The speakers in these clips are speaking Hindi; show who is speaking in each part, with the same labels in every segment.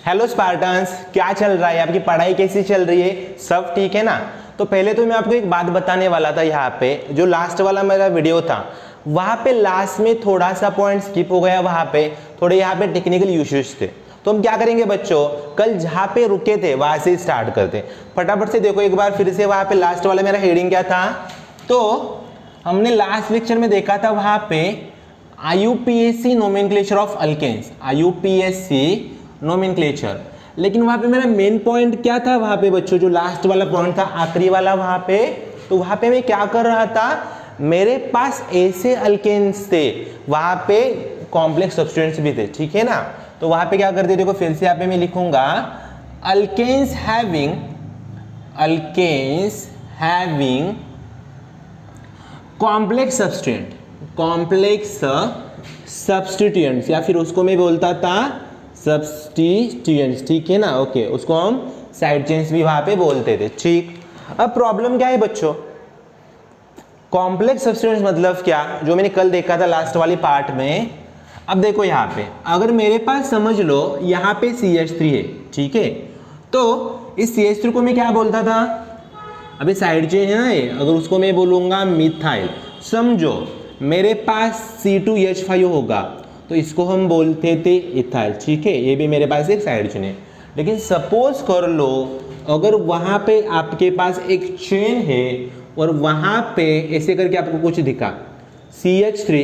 Speaker 1: हेलो स्पार्टन्स, क्या चल रहा है? आपकी पढ़ाई कैसी चल रही है? सब ठीक है ना? तो पहले तो मैं आपको एक बात बताने वाला था। यहाँ पे जो लास्ट वाला मेरा वीडियो था वहाँ पे लास्ट में थोड़ा सा पॉइंट स्किप हो गया। वहाँ पे थोड़े यहाँ पे टेक्निकल इश्यूज थे। तो हम क्या करेंगे बच्चों, कल जहाँ पे रुके थे वहाँ से स्टार्ट करते। फटाफट से देखो एक बार फिर से। वहाँ पे लास्ट वाला मेरा हेडिंग क्या था? तो हमने लास्ट लेक्चर में देखा था वहाँ पे IUPAC nomenclature of alkanes, IUPAC nomenclature. लेकिन वहाँ पे मेरा मेन पॉइंट क्या था वहाँ पे बच्चों, जो लास्ट वाला पॉइंट था आखिरी वाला वहाँ पे, तो वहाँ पे मैं क्या कर रहा था, मेरे पास ऐसे अल्केन्स थे, वहाँ पे कॉम्प्लेक्स सब्स्टिट्यूएंट्स भी थे, ठीक है ना? तो वहाँ पे क्या करते, देखो फिर से यहाँ पे मैं लिखूंगा अल्केन्स हैविंग कॉम्प्लेक्स सब्स्टिट्यूएंट्स, या फिर उसको मैं बोलता था सब्स्टिट्यूएंट्स, ठीक है ना? ओके, उसको हम साइड चेन्स भी वहां पे बोलते थे, ठीक। अब प्रॉब्लम क्या है बच्चों, कॉम्प्लेक्स सब्स्टिट्यूएंट्स मतलब क्या, जो मैंने कल देखा था लास्ट वाली पार्ट में। अब देखो यहाँ पे अगर मेरे पास समझ लो यहाँ पे CH3 है, ठीक है? तो इस CH3 को मैं क्या बोलता था, अभी साइड चेन है ना ये, अगर उसको मैं बोलूंगा मिथाइल। समझो मेरे पास C2H5 होगा तो इसको हम बोलते थे इथाइल, ठीक है? ये भी मेरे पास एक साइड चेन है। लेकिन सपोज कर लो अगर वहां पे आपके पास एक चेन है और वहां पे ऐसे करके आपको कुछ दिखा, CH3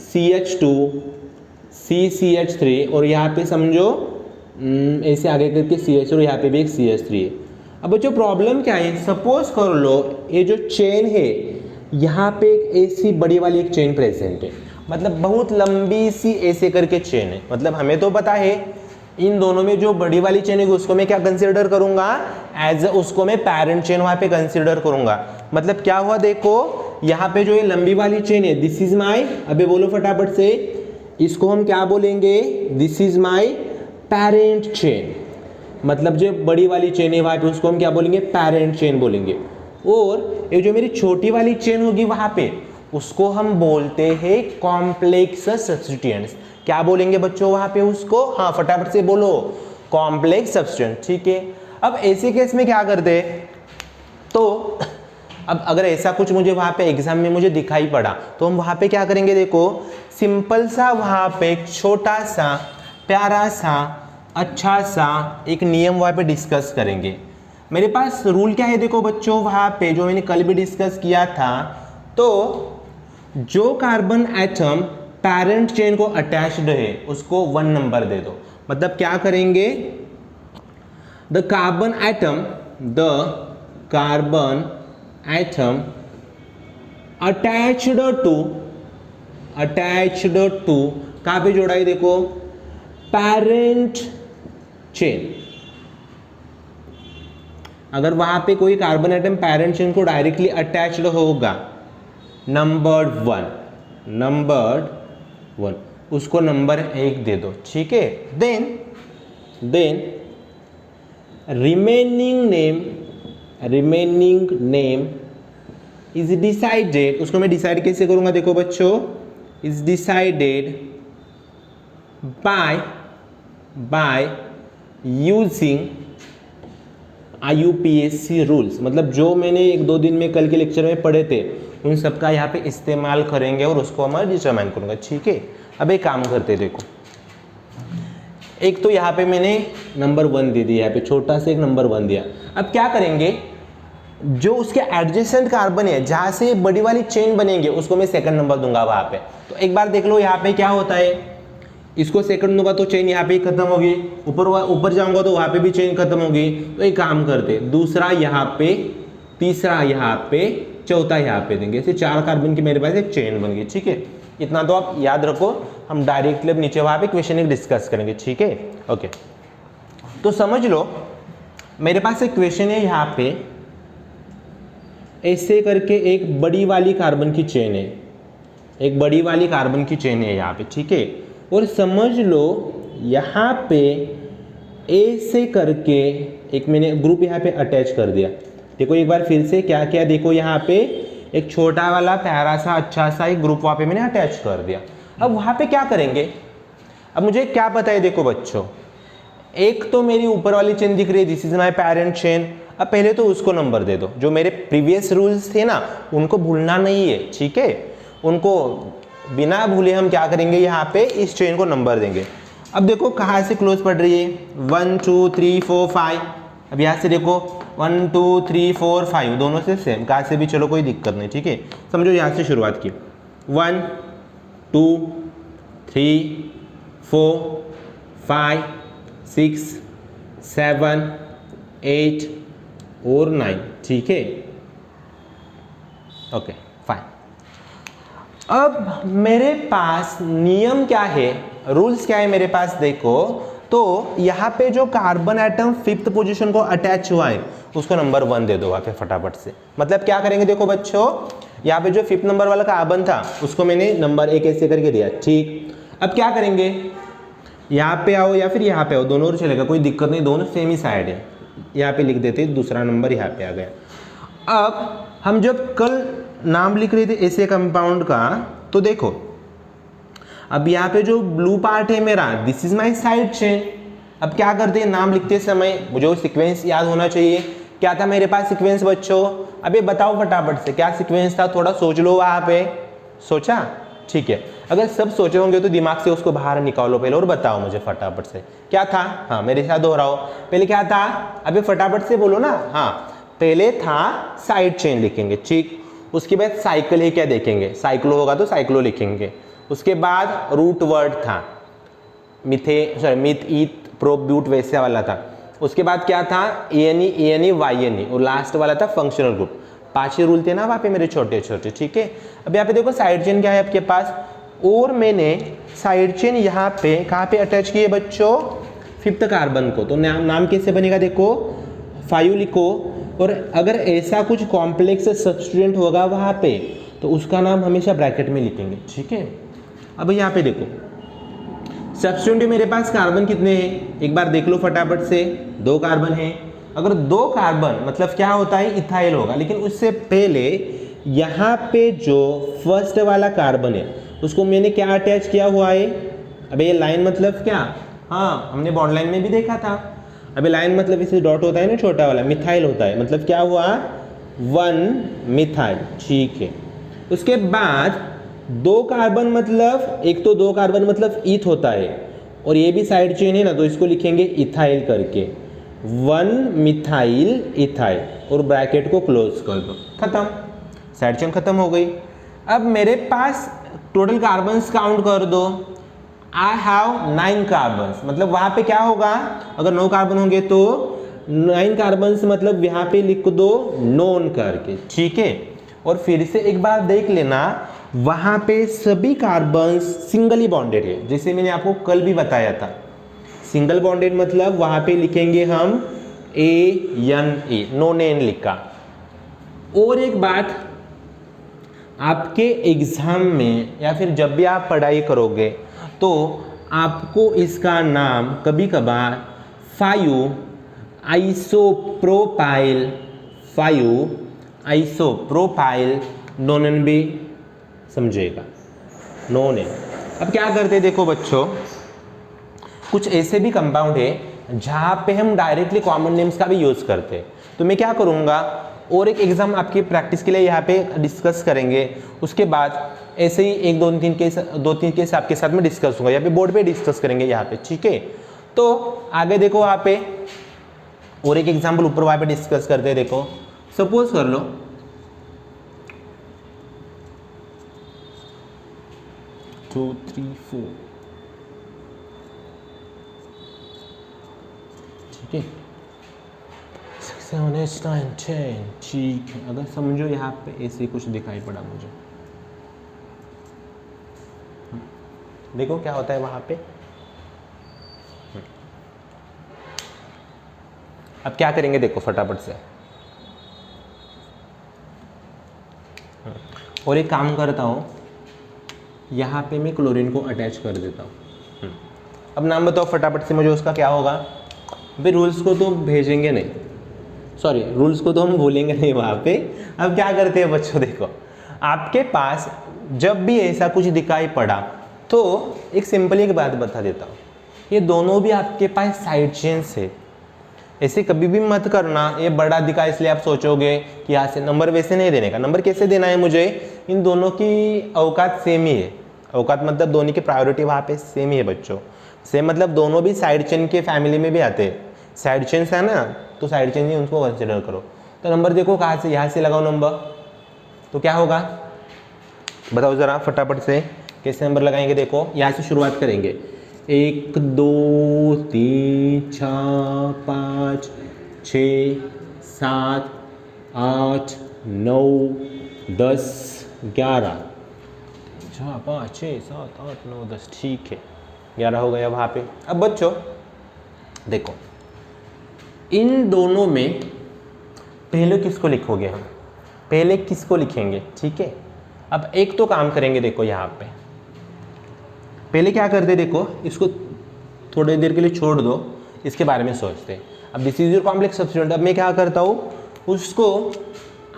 Speaker 1: CH2 CCH3 और यहाँ पे समझो ऐसे आगे करके CH और यहाँ पे भी एक CH3 है। अब बच्चों प्रॉब्लम क्या है, सपोज कर लो ये जो चेन है यहाँ पे एक ऐसी बड़ी वाली एक चेन प्रेजेंट है, मतलब बहुत लंबी सी ऐसे करके चेन है। मतलब हमें तो पता है इन दोनों में जो बड़ी वाली चेन है उसको मैं क्या कंसीडर करूंगा, एज उसको मैं पैरेंट चेन वहां पे कंसीडर करूंगा। मतलब क्या हुआ, देखो यहाँ पे जो ये लंबी वाली चेन है, दिस इज माई, अबे बोलो फटाफट से, इसको हम क्या बोलेंगे, this is my parent chain. मतलब जो बड़ी वाली चेन है वहां पे उसको हम क्या बोलेंगे, पैरेंट चेन बोलेंगे। और ये जो मेरी छोटी वाली चेन होगी वहां पे उसको हम बोलते हैं कॉम्प्लेक्स सब्स्टिट्यूएंट्स। क्या बोलेंगे बच्चों वहां पे उसको? हाँ फटाफट से बोलो, कॉम्प्लेक्स सब्स्टिट्यूएंट, ठीक है? अब ऐसे केस में क्या करते, तो अब अगर ऐसा कुछ मुझे वहां पे एग्जाम में मुझे दिखाई पड़ा तो हम वहां पे क्या करेंगे, देखो सिंपल सा वहां पे एक छोटा सा प्यारा सा अच्छा सा एक नियम वहां पे डिस्कस करेंगे। मेरे पास रूल क्या है देखो बच्चों, वहां पे जो मैंने कल भी डिस्कस किया था, तो जो कार्बन एटम पैरेंट चेन को अटैच्ड है उसको 1 नंबर दे दो। मतलब क्या करेंगे, the carbon atom attached to कहां पे जोड़ा है, देखो पैरेंट चेन। अगर वहां पे कोई कार्बन एटम पैरेंट चेन को डायरेक्टली अटैच्ड होगा, नंबर वन उसको नंबर 1 दे दो, ठीक है? Then remaining name is decided, उसको मैं डिसाइड कैसे करूंगा, देखो बच्चों, is decided by using IUPAC rules. मतलब जो मैंने 1-2 दिन में कल के लेक्चर में पढ़े थे उन सबका यहाँ पे इस्तेमाल करेंगे और उसको हम डिटरमाइन करूंगा, ठीक है? अब एक काम करते, देखो एक तो यहाँ पे मैंने नंबर 1 दे दिया, यहाँ पे छोटा सा एक नंबर 1 दिया। अब क्या करेंगे, जो उसके एडजेसेंट कार्बन है जहाँ से बड़ी वाली चेन बनेंगे उसको मैं सेकंड नंबर दूंगा वहाँ पे। तो एक बार देख लो यहाँ पे क्या होता है, इसको सेकंड दूंगा तो चेन यहाँ पे ही खत्म होगी, ऊपर जाऊंगा तो वहां पे भी चेन खत्म होगी। तो एक काम करते, दूसरा यहाँ पे, तीसरा यहाँ पे, चौथा यहाँ पे देंगे। ऐसे 4 कार्बन की मेरे पास एक चेन बन गई, ठीक है? इतना तो आप याद रखो, हम डायरेक्टली अब नीचे वहां पे क्वेश्चन एक डिस्कस करेंगे, ठीक है? ओके, तो समझ लो मेरे पास एक क्वेश्चन है, यहाँ पे ऐसे करके एक बड़ी वाली कार्बन की चेन है, एक बड़ी वाली कार्बन की चेन है यहाँ पे, ठीक है? और समझ लो यहाँ पे ऐसे करके एक मैंने ग्रुप यहाँ पे अटैच कर दिया। देखो एक बार फिर से क्या क्या, देखो यहाँ पे एक छोटा वाला प्यारा सा अच्छा सा एक ग्रुप वहाँ पे मैंने अटैच कर दिया। अब वहाँ पे क्या करेंगे, अब मुझे क्या पता है, देखो बच्चों, एक तो मेरी ऊपर वाली चेन दिख रही है, this is my parent chain. अब पहले तो उसको नंबर दे दो, जो मेरे प्रीवियस रूल्स थे ना उनको भूलना नहीं है, ठीक है। उनको बिना भूले हम क्या करेंगे, यहाँ पे इस चेन को नंबर देंगे। अब देखो कहाँ से क्लोज पड़ रही है, 1 2 3 4 5। अब यहाँ से देखो 1 2 3 4 5 दोनों से सेम, कहाँ से भी चलो कोई दिक्कत नहीं, ठीक है। समझो यहाँ से शुरुआत की, 1 2 3 4 5 6 7 8 और 9, ठीक है, ओके फाइन। अब मेरे पास नियम क्या है, रूल्स क्या है मेरे पास, देखो तो यहाँ पे जो कार्बन एटम 5th पोजीशन को अटैच हुआ है उसको नंबर 1 दे दो वहाँ पे फटाफट से। मतलब क्या करेंगे, देखो बच्चों, यहाँ पे जो 5th नंबर वाला कार्बन था उसको मैंने नंबर 1 ऐसे करके दिया, ठीक। अब क्या करेंगे, यहाँ पे आओ या फिर यहाँ पे आओ, दोनों ओर चलेगा, कोई दिक्कत नहीं, दोनों सेम ही साइड है। यहाँ पे लिख देते, दूसरा नंबर यहाँ पे आ गया। अब हम जब कल नाम लिख रहे थे ऐसे कंपाउंड का, तो देखो अब यहाँ पे जो ब्लू पार्ट है मेरा, this is my side chain. अब क्या करते हैं, नाम लिखते समय मुझे वो सीक्वेंस याद होना चाहिए। क्या था मेरे पास सीक्वेंस बच्चों, अबे बताओ फटाफट से क्या सीक्वेंस था, थोड़ा सोच लो। वहाँ पे सोचा, ठीक है। अगर सब सोचे होंगे तो दिमाग से उसको बाहर निकालो पहले और बताओ मुझे फटाफट से क्या था। हाँ मेरे साथ दोहराओ, पहले क्या था, अबे फटाफट से बोलो ना। हाँ पहले था साइड चेन लिखेंगे, ठीक। उसके बाद साइकिल है क्या देखेंगे, साइक्लो होगा तो साइक्लो लिखेंगे। उसके बाद रूट वर्ड था मिथ ईथ प्रोप ब्यूट वैसे वाला था। उसके बाद क्या था, एएनई वाईएनई, और लास्ट वाला था फंक्शनल ग्रुप। 5 ही रूल थे ना वहाँ पे मेरे छोटे छोटे, ठीक है। अब यहाँ पे देखो साइड चेन क्या है आपके पास, और मैंने साइड चेन यहाँ पे कहाँ पे अटैच की है बच्चों, 5th कार्बन को। तो नाम कैसे बनेगा, देखो 5 लिखो, और अगर ऐसा कुछ कॉम्प्लेक्स सब्स्टिट्यूएंट होगा वहाँ पे तो उसका नाम हमेशा ब्रैकेट में लिखेंगे, ठीक है। अब यहाँ पे देखो सब्स्टिट्यूएंट मेरे पास कार्बन कितने हैं, एक बार देख लो फटाफट से, 2 कार्बन है। अगर 2 कार्बन मतलब क्या होता है, इथाइल होगा। लेकिन उससे पहले यहाँ पे जो फर्स्ट वाला कार्बन है उसको मैंने क्या अटैच किया हुआ है। अबे ये लाइन मतलब क्या, हाँ हमने बॉन्ड लाइन में भी देखा था। अबे लाइन मतलब इसे डॉट होता है ना, छोटा वाला मिथाइल होता है, मतलब क्या हुआ, 1 मिथाइल, ठीक है। उसके बाद 2 कार्बन मतलब, एक तो 2 कार्बन मतलब ईथ होता है, और ये भी साइड चेन है ना, तो इसको लिखेंगे इथाइल करके, 1 मिथाइल इथाइल, और ब्रैकेट को क्लोज कर दो, खत्म, साइड चेन खत्म हो गई। अब मेरे पास टोटल कार्बन्स काउंट कर दो, आई हैव 9 कार्बन्स, मतलब वहाँ पे क्या होगा, अगर 9 कार्बन होंगे तो 9 कार्बन्स मतलब यहाँ पे लिख दो नोन करके, ठीक है। और फिर से एक बार देख लेना, वहाँ पे सभी कार्बन्स सिंगली बॉन्डेड है, जैसे मैंने आपको कल भी बताया था। सिंगल बॉन्डेड मतलब वहाँ पे लिखेंगे हम ANA, नोन एन लिखा। और एक बात, आपके एग्जाम में या फिर जब भी आप पढ़ाई करोगे तो आपको इसका नाम कभी कभार 5 आइसोप्रोपाइल नोन भी समझेगा, नोन है। अब क्या करते हैं, देखो बच्चों, कुछ ऐसे भी कंपाउंड है जहाँ पे हम डायरेक्टली कॉमन नेम्स का भी यूज़ करते हैं। तो मैं क्या करूँगा, और एक एग्जाम आपकी प्रैक्टिस के लिए यहाँ पे डिस्कस करेंगे। उसके बाद ऐसे ही 2-3 केस आपके साथ में डिस्कस होगा, यहाँ पे बोर्ड पे डिस्कस करेंगे यहाँ पे, ठीक है। तो आगे देखो वहाँ पे और एक एग्जाम्पल ऊपर वहाँ पे डिस्कस करते हैं। देखो सपोज कर लो 2 3 4, ठीक है, 6 7 8 9 10, ठीक है। अगर समझो यहाँ पे ऐसे कुछ दिखाई पड़ा मुझे, देखो क्या होता है वहाँ पे। अब क्या करेंगे, देखो फटाफट से, और एक काम करता हूँ, यहाँ पे मैं क्लोरीन को अटैच कर देता हूँ। अब नाम बताओ फटाफट से मुझे उसका क्या होगा। भाई रूल्स को तो भेजेंगे नहीं, सॉरी रूल्स को तो हम भूलेंगे नहीं वहाँ पे। अब क्या करते हैं बच्चों, देखो आपके पास जब भी ऐसा कुछ दिखाई पड़ा तो एक सिंपल एक बात बता देता हूँ, ये दोनों भी आपके पास साइड चेन्स है। ऐसे कभी भी मत करना ये बड़ा दिखा इसलिए आप सोचोगे कि यहाँ से नंबर वैसे नहीं देने का। नंबर कैसे देना है मुझे, इन दोनों की औकात सेम ही है। औकात मतलब दोनों की प्रायोरिटी वहाँ पे सेम ही है बच्चों। सेम मतलब दोनों भी साइड चेन के फैमिली में भी आते हैं। साइड चेन्स है ना, तो साइड चेन ही उनको कंसिडर करो। तो नंबर देखो कहाँ से, यहाँ से लगाओ नंबर, तो क्या होगा बताओ ज़रा फटाफट से, कैसे नंबर लगाएंगे। देखो यहाँ से शुरुआत करेंगे, 1 2 3 4 5 6 7 8 9 10 11 4 5 6 7 8 9 10, ठीक है 11 हो गया वहाँ पे। अब बच्चों देखो इन दोनों में पहले किसको लिखोगे हम, पहले किसको लिखेंगे, ठीक है। अब एक तो काम करेंगे, देखो यहाँ पे पहले क्या करते, देखो इसको थोड़ी देर के लिए छोड़ दो, इसके बारे में सोचते हैं। अब this is your complex substituent. अब मैं क्या करता हूँ, उसको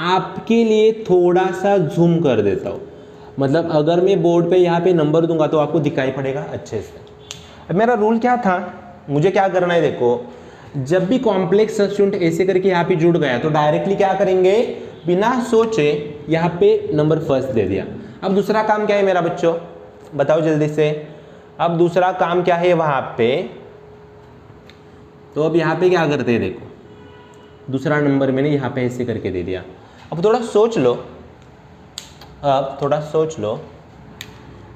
Speaker 1: आपके लिए थोड़ा सा जूम कर देता हूँ। मतलब अगर मैं बोर्ड पे यहाँ पे नंबर दूंगा तो आपको दिखाई पड़ेगा अच्छे से। अब मेरा रूल क्या था, मुझे क्या करना है, देखो जब भी कॉम्प्लेक्स सब्स्टिट्यूएंट ऐसे करके यहाँ पे जुड़ गया तो डायरेक्टली क्या करेंगे, बिना सोचे यहाँ पे नंबर फर्स्ट दे दिया। अब दूसरा काम क्या है मेरा बच्चों, बताओ जल्दी से। अब दूसरा काम क्या है वहाँ पे, तो अब यहाँ पे क्या करते हैं, देखो दूसरा नंबर मैंने यहाँ पे ऐसे करके दे दिया। अब थोड़ा सोच लो, अब थोड़ा सोच लो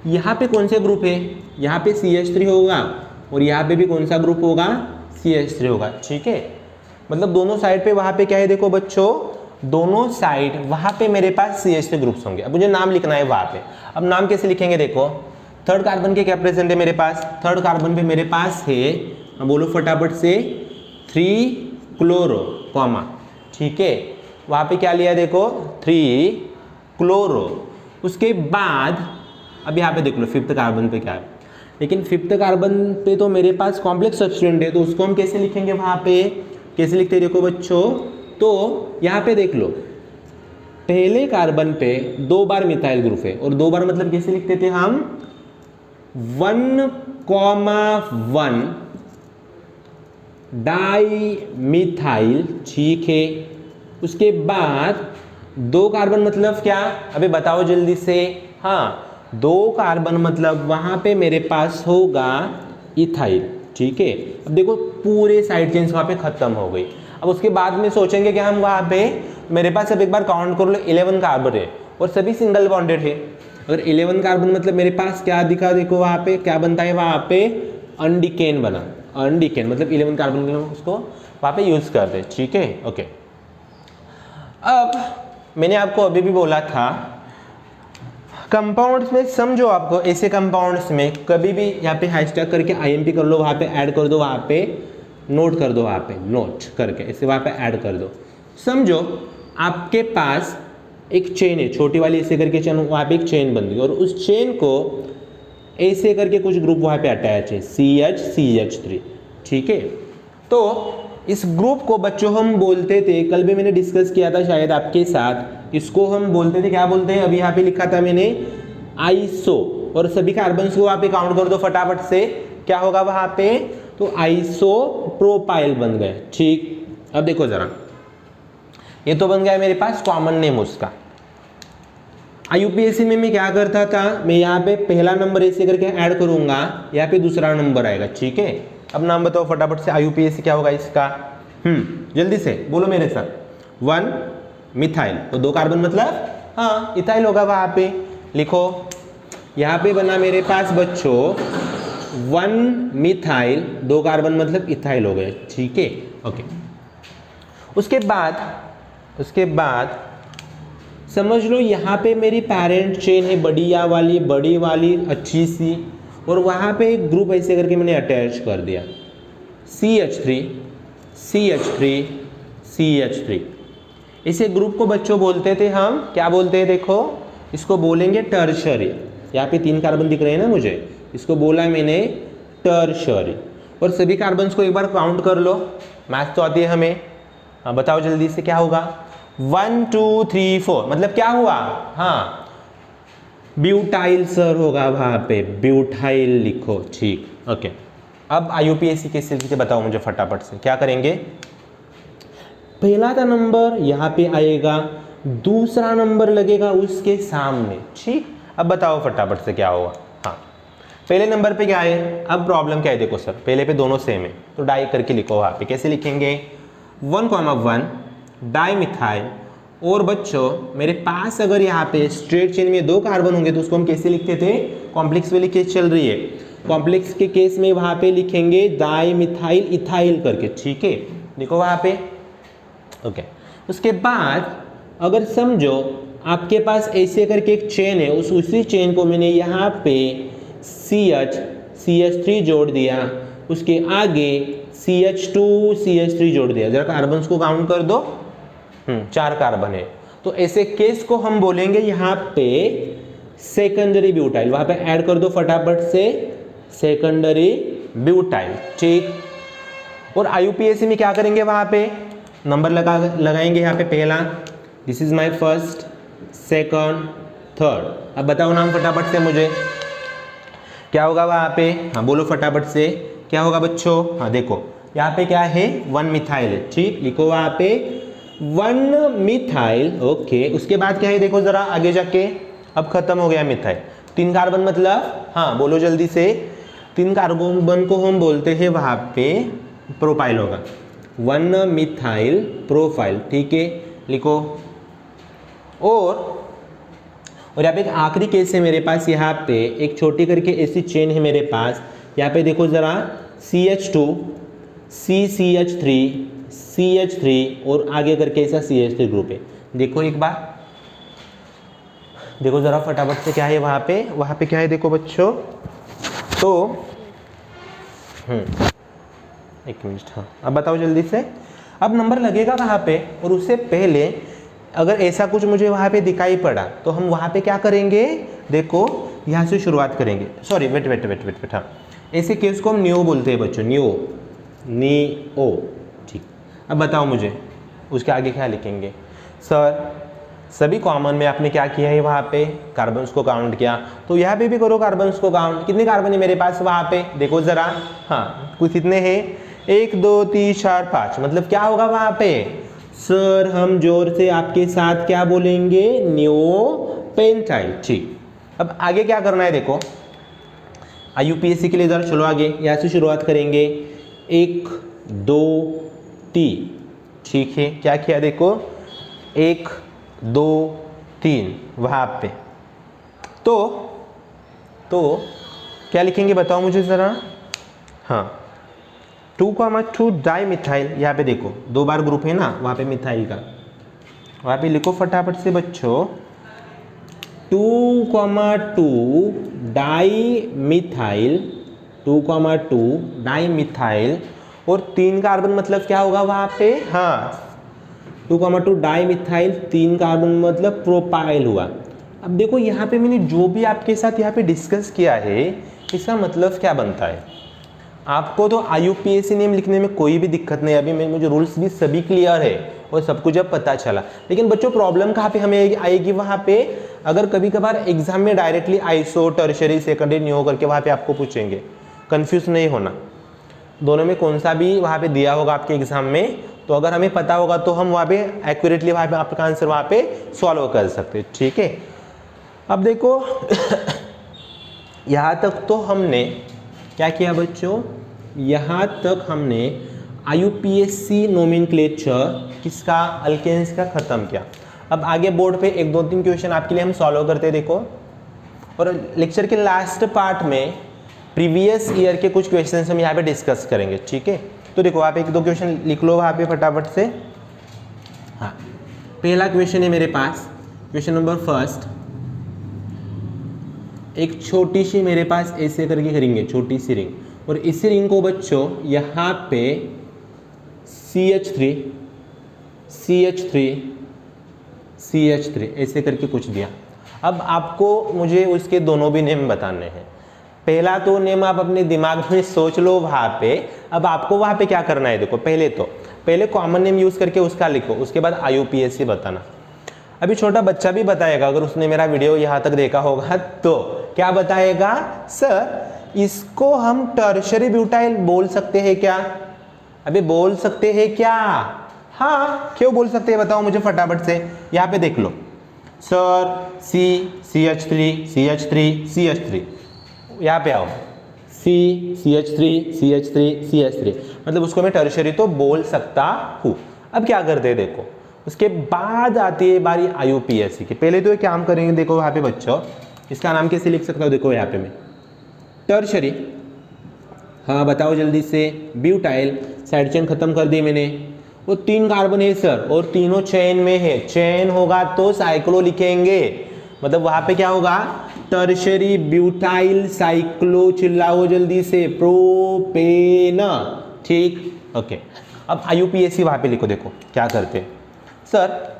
Speaker 1: यहाँ पे कौन से ग्रुप है, यहाँ पे CH3 होगा और यहाँ पे भी कौन सा ग्रुप होगा, CH3 होगा, ठीक है। मतलब दोनों साइड पे वहाँ पे क्या है, देखो बच्चों दोनों साइड वहाँ पे मेरे पास CH3 ग्रुप्स होंगे। अब मुझे नाम लिखना है वहाँ पे। अब नाम कैसे लिखेंगे, देखो थर्ड कार्बन के क्या प्रेजेंट है मेरे पास, थर्ड कार्बन पे मेरे पास है, बोलो फटाफट से 3 क्लोरो कॉमा, ठीक है। वहाँ पे क्या लिया, देखो 3 क्लोरो। उसके बाद अब यहाँ पे देख लो फिफ्थ कार्बन पे क्या है, लेकिन फिफ्थ कार्बन पे तो मेरे पास कॉम्प्लेक्स सब्स्टिट्यूएंट है, तो उसको हम कैसे लिखेंगे, वहाँ पे कैसे लिखते हैं देखो बच्चों। तो यहाँ पे देख लो पहले कार्बन पे 2 बार मिथाइल ग्रुप है, और 2 बार मतलब कैसे लिखते थे हम, 1,1 डाई मिथाइल, ठीक है। उसके बाद 2 कार्बन मतलब क्या, अबे बताओ जल्दी से, हाँ 2 कार्बन मतलब वहां पे मेरे पास होगा इथाइल, ठीक है। अब देखो पूरे साइड चेन्स वहां पे खत्म हो गई। अब उसके बाद में सोचेंगे कि हम वहां पे मेरे पास अब एक बार काउंट कर लो 11 कार्बन है और सभी सिंगल बॉन्डेड है। अगर 11 कार्बन मतलब मेरे पास क्या दिखा, देखो वहां पे क्या बनता है, वहां पे अनडिकेन बना, अनडिकेन मतलब 11 कार्बन उसको वहां पे यूज करते हैं, ठीक है, ओके। अब मैंने आपको अभी भी बोला था कंपाउंड्स में समझो, आपको ऐसे कंपाउंड्स में कभी भी यहाँ पे हैशटैग करके IMP कर लो, वहाँ पे ऐड कर दो, वहाँ पे नोट कर दो, वहाँ पे नोट करके ऐसे वहाँ पे ऐड कर दो। समझो आपके पास एक चेन है छोटी वाली, ऐसे करके चेन, वहाँ पे एक चेन बन गई और उस चेन को ऐसे करके कुछ ग्रुप वहाँ पे अटैच है CH3, ठीक है। तो इस ग्रुप को बच्चों हम बोलते थे, कल भी मैंने डिस्कस किया था शायद आपके साथ, इसको हम बोलते थे, क्या बोलते हैं, अभी यहाँ पे लिखा था मैंने आइसो। और सभी कार्बन्स को वहाँ पे काउंट कर दो फटाफट से, क्या होगा वहाँ पे, तो आइसो प्रोपाइल बन गए, ठीक। अब देखो जरा, ये तो बन गया मेरे पास कॉमन नेम उसका। IUPAC में मैं क्या करता था, मैं यहाँ पे पहला नंबर ऐसे करके ऐड करूंगा, यहाँ पे दूसरा नंबर आएगा, ठीक है। अब नाम बताओ फटाफट से, IUPAC क्या होगा इसका, जल्दी से बोलो मेरे साथ, 1 मिथाइल, तो 2 कार्बन मतलब हाँ इथाइल होगा, वहाँ पे लिखो। यहाँ पे बना मेरे पास बच्चों 1 मिथाइल, 2 कार्बन मतलब इथाइल हो गए, ठीक है, ओके। उसके बाद समझ लो यहाँ पे मेरी पेरेंट चेन है बड़ी वाली अच्छी सी, और वहाँ पे एक ग्रुप ऐसे करके मैंने अटैच कर दिया CH3। इसे ग्रुप को बच्चों बोलते थे हम, क्या बोलते हैं, देखो इसको बोलेंगे टर्शरी। यहाँ पे 3 कार्बन दिख रहे हैं ना मुझे, इसको बोला मैंने टर्शरी। और सभी कार्बन्स को एक बार काउंट कर लो, मैथ तो आती है हमें। हाँ बताओ जल्दी से क्या होगा, 1 2 3 4 मतलब क्या हुआ, हाँ ब्यूटाइल सर होगा वहां पे, ब्यूटाइल लिखो, ठीक, ओके। अब IUPAC कैसे लिखते बताओ मुझे फटाफट से, क्या करेंगे? पहला का नंबर यहाँ पे आएगा, दूसरा नंबर लगेगा उसके सामने, ठीक। अब बताओ फटाफट से क्या होगा। हाँ, पहले नंबर पे क्या है? अब प्रॉब्लम क्या है देखो सर, पहले पे दोनों सेम है तो डाई करके लिखो वहाँ पे। कैसे लिखेंगे? 1,1 डाई मिथाइल। और बच्चों मेरे पास अगर यहाँ पे स्ट्रेट चेन में 2 कार्बन होंगे तो उसको हम कैसे लिखते थे? कॉम्प्लेक्स वाली केस चल रही है, कॉम्प्लेक्स के केस में वहाँ पे लिखेंगे डाई मिथाइल इथाइल करके, ठीक है, देखो वहाँ पे, ओके। उसके बाद अगर समझो आपके पास ऐसे करके एक चेन है, उसी चेन को मैंने यहाँ पे CH3 जोड़ दिया, उसके आगे CH2 CH3 जोड़ दिया। जरा कार्बन को काउंट कर दो, 4 कार्बन है, तो ऐसे केस को हम बोलेंगे यहाँ पे सेकेंडरी ब्यूटाइल। वहां पे ऐड कर दो फटाफट से सेकेंडरी ब्यूटाइल, ठीक। और IUPAC में क्या करेंगे? वहां पे नंबर लगाएंगे यहाँ पे, पहला this is my first, second, third. अब बताओ नाम फटाफट से मुझे, क्या होगा वहां पे? हाँ बोलो फटाफट से, क्या होगा बच्चों? हाँ देखो यहाँ पे क्या है? 1 मिथाइल है, ठीक, लिखो वहां पे 1 मिथाइल, ओके। उसके बाद क्या है देखो जरा आगे जाके, अब खत्म हो गया मिथाइल। 3 कार्बन मतलब, हाँ बोलो जल्दी से, 3 कार्बन को हम बोलते हैं वहां पे प्रोपाइल होगा, 1 मिथाइल प्रोफाइल, ठीक है, लिखो। और यहाँ पे एक आखिरी केस है मेरे पास, यहाँ पे एक छोटी करके ऐसी चेन है मेरे पास, यहाँ पे देखो जरा CH2 CCH3 CH3 और आगे करके ऐसा CH3 ग्रुप है। देखो एक बार, देखो जरा फटाफट से क्या है वहां पे क्या है देखो बच्चों, तो एक मिनट, हाँ अब बताओ जल्दी से। अब नंबर लगेगा वहां पे, और उससे पहले अगर ऐसा कुछ मुझे वहां पे दिखाई पड़ा तो हम वहां पे क्या करेंगे? देखो यहाँ से शुरुआत करेंगे, सॉरी वेट, हाँ ऐसे केस को हम नियो बोलते हैं बच्चों, नियो, ठीक। अब बताओ मुझे उसके आगे क्या लिखेंगे? सर सभी कॉमन में आपने क्या किया है वहाँ पे? कार्बन्स को काउंट किया, तो यहाँ पे भी करो कार्बन्स को काउंट। कितने कार्बन है मेरे पास वहाँ पे? देखो जरा, हाँ कुछ कितने हैं? 1 2 3 4 5, मतलब क्या होगा वहाँ पे? सर हम जोर से आपके साथ क्या बोलेंगे? नियो पेंटाइल, ठीक। अब आगे क्या करना है देखो, IUPAC के लिए जरा चलो आगे, यहाँ से शुरुआत करेंगे, 1 2 3, ठीक है। क्या किया देखो, 1 2 3 वहाँ पे, तो क्या लिखेंगे बताओ मुझे ज़रा? हाँ 2,2 डाई मिथाइल, यहाँ पे देखो 2 बार ग्रुप है ना वहाँ पे मिथाइल का, वहाँ पे लिखो फटाफट से बच्चों 2,2 डाई मिथाइल, 2,2 डाई मिथाइल, और 3 कार्बन मतलब क्या होगा वहाँ पे? हाँ 2,2 डाई मिथाइल, 3 कार्बन मतलब प्रोपाइल हुआ। अब देखो यहाँ पे मैंने जो भी आपके साथ यहाँ पे डिस्कस किया है, इसका मतलब क्या बनता है? आपको तो IUPAC नेम लिखने में कोई भी दिक्कत नहीं, अभी मुझे रूल्स भी सभी क्लियर है और सब कुछ अब पता चला। लेकिन बच्चों प्रॉब्लम कहाँ पे हमें आएगी? वहाँ पे अगर कभी कभार एग्जाम में directly iso tertiary secondary new करके वहाँ पे आपको पूछेंगे, कंफ्यूज नहीं होना, दोनों में कौन सा भी वहाँ पे दिया होगा आपके एग्जाम में, तो अगर हमें पता होगा तो हम वहाँ पे एक्यूरेटली वहाँ पे आपका आंसर वहाँ पे सॉल्व कर सकते हैं, ठीक है। अब देखो यहाँ तक तो हमने क्या किया बच्चों? यहाँ तक हमने IUPAC नोमेनक्लेचर किसका? अल्केन्स का खत्म किया। अब आगे बोर्ड पे 1 2 3 क्वेश्चन आपके लिए हम सॉल्व करते हैं देखो, और लेक्चर के लास्ट पार्ट में प्रीवियस ईयर के कुछ क्वेश्चन हम यहाँ पे डिस्कस करेंगे, ठीक है। तो देखो आप 1 2 क्वेश्चन लिख लो वहाँ पे फटाफट से। हाँ पहला क्वेश्चन है मेरे पास, क्वेश्चन नंबर फर्स्ट, एक छोटी सी मेरे पास ऐसे करके रिंग है, छोटी सी रिंग, और इसी रिंग को बच्चों यहाँ पे CH3 ऐसे करके कुछ दिया। अब आपको मुझे उसके दोनों भी नेम बताने हैं। पहला तो नेम आप अपने दिमाग में सोच लो वहाँ पे। अब आपको वहाँ पे क्या करना है देखो, पहले कॉमन नेम यूज़ करके उसका लिखो, उसके बाद IUPAC बताना। अभी छोटा बच्चा भी बताएगा, अगर उसने मेरा वीडियो यहाँ तक देखा होगा तो क्या बताएगा, सर इसको हम टर्शरी ब्यूटाइल बोल सकते हैं क्या? अभी बोल सकते हैं क्या? हाँ, क्यों बोल सकते हैं बताओ मुझे फटाफट से। यहाँ पे देख लो सर, CH3 CH3 CH3, यहाँ पे आओ CH3 CH3 CH3, मतलब उसको मैं टर्शरी तो बोल सकता हूँ। अब क्या करते हैं देखो, उसके बाद आती है बारी IUPAC की। पहले तो ये काम करेंगे, देखो यहाँ पे बच्चों, इसका नाम कैसे लिख सकता हूँ, देखो यहाँ पे मैं टर्शरी, हाँ बताओ जल्दी से, ब्यूटाइल, साइड चेन खत्म कर दी मैंने, वो 3 कार्बन है सर और तीनों चेन में है, चेन होगा तो साइक्लो लिखेंगे, मतलब वहां पे क्या होगा, टर्शरी ब्यूटाइल साइक्लो, चिल्लाओ जल्दी से, प्रोपेन, ठीक ओके। अब IUPAC वहां पे लिखो, देखो क्या करते हैं sir,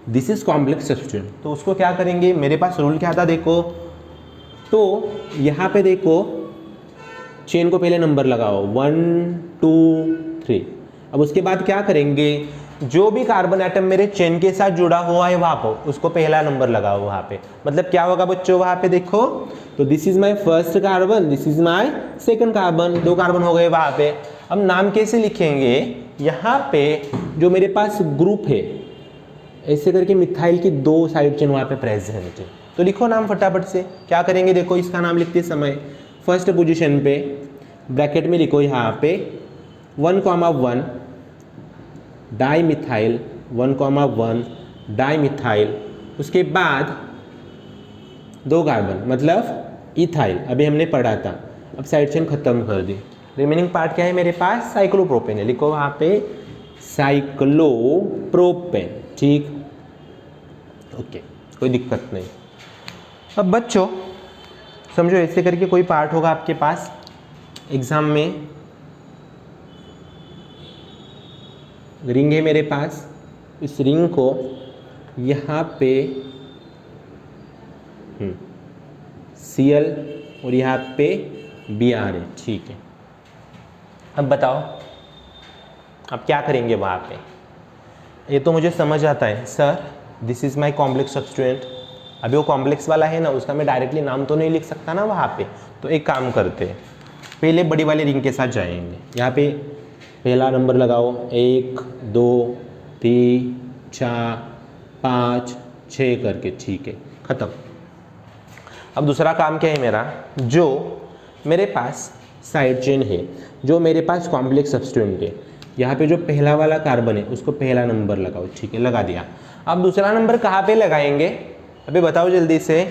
Speaker 1: this is complex substituent, तो उसको क्या करेंगे, मेरे पास रूल क्या था देखो, तो यहाँ पे देखो चेन को पहले नंबर लगाओ 1 2 3, अब उसके बाद क्या करेंगे, जो भी कार्बन एटम मेरे चेन के साथ जुड़ा हुआ है वहां पर उसको पहला नंबर लगाओ वहां पे, मतलब क्या होगा बच्चों वहां पे देखो, तो this is my first carbon, this is my second carbon, 2 carbon हो गए वहां पे। अब नाम कैसे लिखेंगे, यहाँ पे जो मेरे पास ग्रुप है ऐसे करके मिथाइल की 2 साइड चेन वहां पे प्रेजेंट है, तो लिखो नाम फटाफट से। क्या करेंगे देखो, इसका नाम लिखते समय फर्स्ट पोजीशन पे ब्रैकेट में लिखो यहाँ पे 1,1 डाई मिथाइल, 1,1 डाई मिथाइल, उसके बाद 2 कार्बन मतलब इथाइल, अभी हमने पढ़ा था। अब साइड चेन खत्म कर दी, रिमेनिंग पार्ट क्या है मेरे पास, साइक्लोप्रोपेन है, लिखो वहाँ पे साइक्लोप्रोपेन, ठीक ओके, कोई दिक्कत नहीं। अब बच्चों समझो, ऐसे करके कोई पार्ट होगा आपके पास एग्जाम में, रिंग है मेरे पास, इस रिंग को यहाँ पे Cl और यहाँ पे Br है, ठीक है। अब बताओ अब क्या करेंगे वहाँ पे, ये तो मुझे समझ आता है sir, this is my complex substituent, अभी वो कॉम्प्लेक्स वाला है ना, उसका मैं डायरेक्टली नाम तो नहीं लिख सकता ना वहाँ पे, तो एक काम करते हैं, पहले बड़ी वाली रिंग के साथ जाएंगे, यहाँ पे पहला नंबर लगाओ 1 2 3 4 5 6 करके, ठीक है ख़त्म। अब दूसरा काम क्या है मेरा, जो मेरे पास साइड चेन है, जो मेरे पास कॉम्प्लेक्स सब्स्टिट्यूएंट है, यहाँ पे जो पहला वाला कार्बन है उसको पहला नंबर लगाओ, ठीक है लगा दिया। अब दूसरा नंबर कहाँ पे लगाएंगे, अभी बताओ जल्दी से,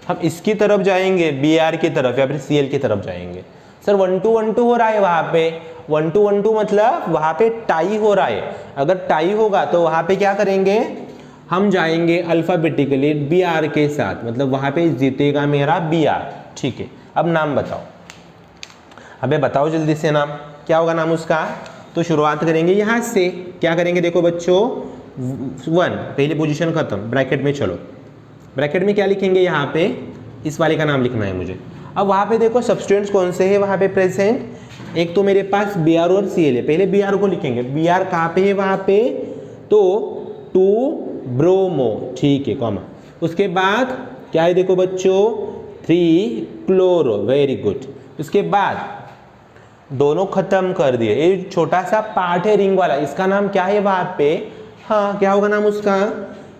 Speaker 1: हम इसकी तरफ जाएंगे Br की तरफ या फिर Cl की तरफ जाएंगे। सर 1 2 1 2 हो रहा है वहाँ पे, 1 2 1 2 मतलब वहाँ पे टाई हो रहा है, अगर टाई होगा तो वहाँ पे क्या करेंगे, हम जाएंगे अल्फाबेटिकली Br के साथ, मतलब वहाँ पे जीतेगा मेरा Br, ठीक है। अब नाम बताओ, अबे बताओ जल्दी से नाम, क्या होगा नाम उसका, तो शुरुआत करेंगे यहाँ से, क्या करेंगे देखो बच्चों, 1 पहली पोजीशन खत्म, ब्रैकेट में चलो, ब्रैकेट में क्या लिखेंगे, यहाँ पे इस वाले का नाम लिखना है मुझे। अब वहाँ पे देखो सब्स्टिट्यूएंट्स कौन से हैं वहाँ पे प्रेजेंट, एक तो मेरे पास Br और Cl है, पहले Br को लिखेंगे, Br कहाँ पे है वहाँ पे, तो 2 ब्रोमो, ठीक है कॉमा, उसके बाद क्या है देखो बच्चों 3 क्लोरो, वेरी गुड, उसके बाद दोनों खत्म कर दिए, ये छोटा सा पार्ट है रिंग वाला, इसका नाम क्या है वहाँ पे, हाँ क्या होगा नाम उसका,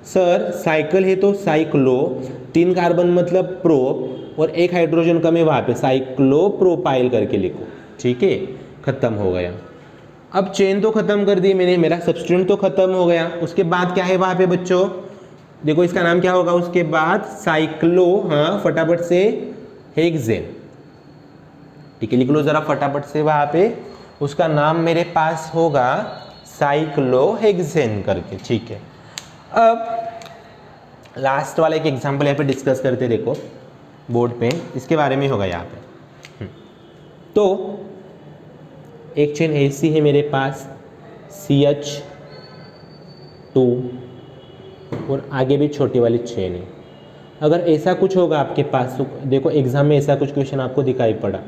Speaker 1: सर साइकिल है तो साइक्लो, 3 कार्बन मतलब प्रोप और 1 हाइड्रोजन कम है वहाँ पे, साइक्लोप्रोपाइल करके लिखो, ठीक है खत्म हो गया। अब चेन तो खत्म कर दी मैंने, मेरा सब्स्टिट्यूएंट तो खत्म हो गया, उसके बाद क्या है वहाँ पे बच्चों, देखो इसका नाम क्या होगा, उसके बाद साइक्लो, हाँ फटाफट से हेक्सेन, ठीक है लिख लो जरा फटाफट से, वहाँ पे उसका नाम मेरे पास होगा साइक्लोहेक्सेन करके, ठीक है। अब लास्ट वाला एक एग्जांपल यहाँ पे डिस्कस करते, देखो बोर्ड पे इसके बारे में होगा यहाँ पे, तो एक चेन ऐसी है मेरे पास CH2 और आगे भी छोटी वाली चेन है, अगर ऐसा कुछ होगा आपके पास, तो देखो एग्जाम में ऐसा कुछ क्वेश्चन आपको दिखाई पड़ा,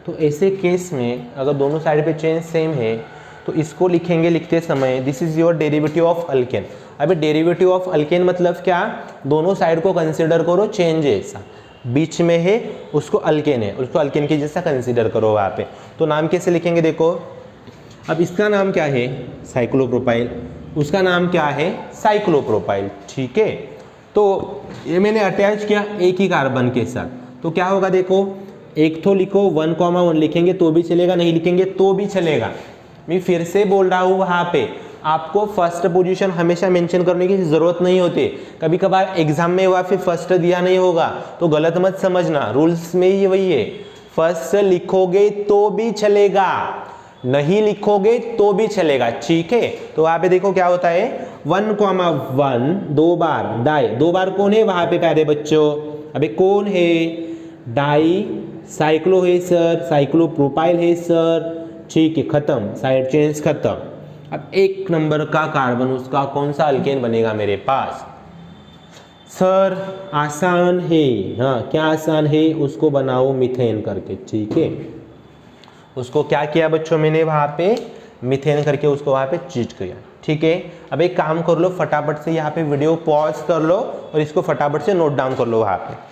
Speaker 1: तो ऐसे केस में अगर दोनों साइड पे चेन सेम है तो इसको लिखेंगे लिखते समय this is your derivative of alkane. अभी डेरिवेटिव ऑफ अल्केन मतलब क्या, दोनों साइड को कंसिडर करो चेन जैसा, बीच में है उसको अल्केन है, उसको अल्केन के जैसा कंसिडर करो वहाँ पे। तो नाम कैसे लिखेंगे देखो, अब इसका नाम क्या है साइक्लोप्रोपाइल, उसका नाम क्या है साइक्लोप्रोपाइल, ठीक है। तो ये मैंने अटैच किया एक ही कार्बन के साथ, तो क्या होगा देखो, एक तो लिखो 1,1 लिखेंगे तो भी चलेगा, नहीं लिखेंगे तो भी चलेगा। मैं फिर से बोल रहा हूँ, वहाँ पे आपको फर्स्ट पोजीशन हमेशा मेंशन करने की ज़रूरत नहीं होती। कभी कभार एग्जाम में वहाँ पे फर्स्ट दिया नहीं होगा तो गलत मत समझना, रूल्स में ही वही है, फर्स्ट लिखोगे तो भी चलेगा, नहीं लिखोगे तो भी चलेगा, ठीक है। तो वहाँ पे देखो क्या होता है 1,1 दो बार डाई, दो बार कौन है वहाँ पे प्यारे बच्चों, अबे कौन है, डाई साइक्लो है सर, साइक्लोप्रोपाइल है सर, ठीक है, खत्म, साइड चेन्स खत्म। अब एक नंबर का कार्बन उसका कौन सा अल्केन बनेगा मेरे पास, सर आसान है, हाँ क्या आसान है, उसको बनाओ मीथेन करके, ठीक है। उसको क्या किया बच्चों मैंने वहाँ पे मीथेन करके उसको वहाँ पे चीट किया, ठीक है। अब एक काम कर लो फटाफट से, यहाँ पे वीडियो पॉज कर लो और इसको फटाफट से नोट डाउन कर लो वहाँ पे।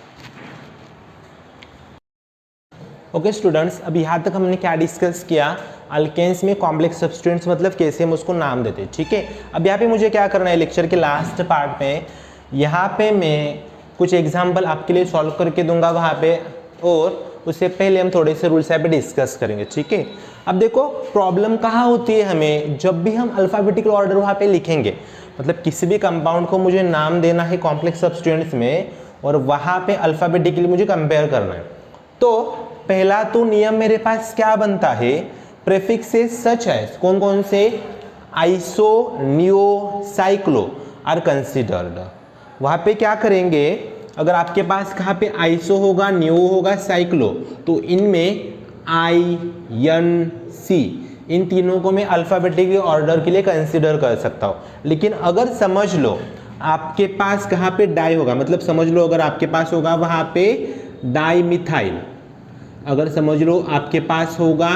Speaker 1: ओके स्टूडेंट्स, अब यहाँ तक हमने क्या डिस्कस किया, अल्केन्स में कॉम्प्लेक्स सब्सटेंट्स मतलब कैसे हम उसको नाम देते हैं, ठीक है। अब यहाँ पे मुझे क्या करना है लेक्चर के लास्ट पार्ट में, यहाँ पे मैं कुछ एग्जाम्पल आपके लिए सॉल्व करके दूंगा वहाँ पे, और उससे पहले हम थोड़े से रूल्स यहाँ पे डिस्कस करेंगे, ठीक है। अब देखो प्रॉब्लम कहाँ होती है हमें, जब भी हम अल्फ़ाबेटिकल ऑर्डर वहाँ पे लिखेंगे, मतलब किसी भी कंपाउंड को मुझे नाम देना है कॉम्प्लेक्स सब्सटेंट्स में और वहाँ पे अल्फ़ाबेटिकली मुझे कंपेयर करना है, तो पहला तो नियम मेरे पास क्या बनता है, प्रीफिक्सेस सच एज कौन कौन से, iso neo cyclo are considered. वहाँ पे क्या करेंगे, अगर आपके पास कहाँ पे आइसो होगा, नियो होगा, साइक्लो, तो इनमें आई एन सी इन तीनों को मैं अल्फ़ाबेटिक ऑर्डर के लिए कंसिडर कर सकता हूँ। लेकिन अगर समझ लो आपके पास कहाँ पे डाई होगा, मतलब समझ लो अगर आपके पास होगा वहाँ पे डाई मिथाइल, अगर समझ लो आपके पास होगा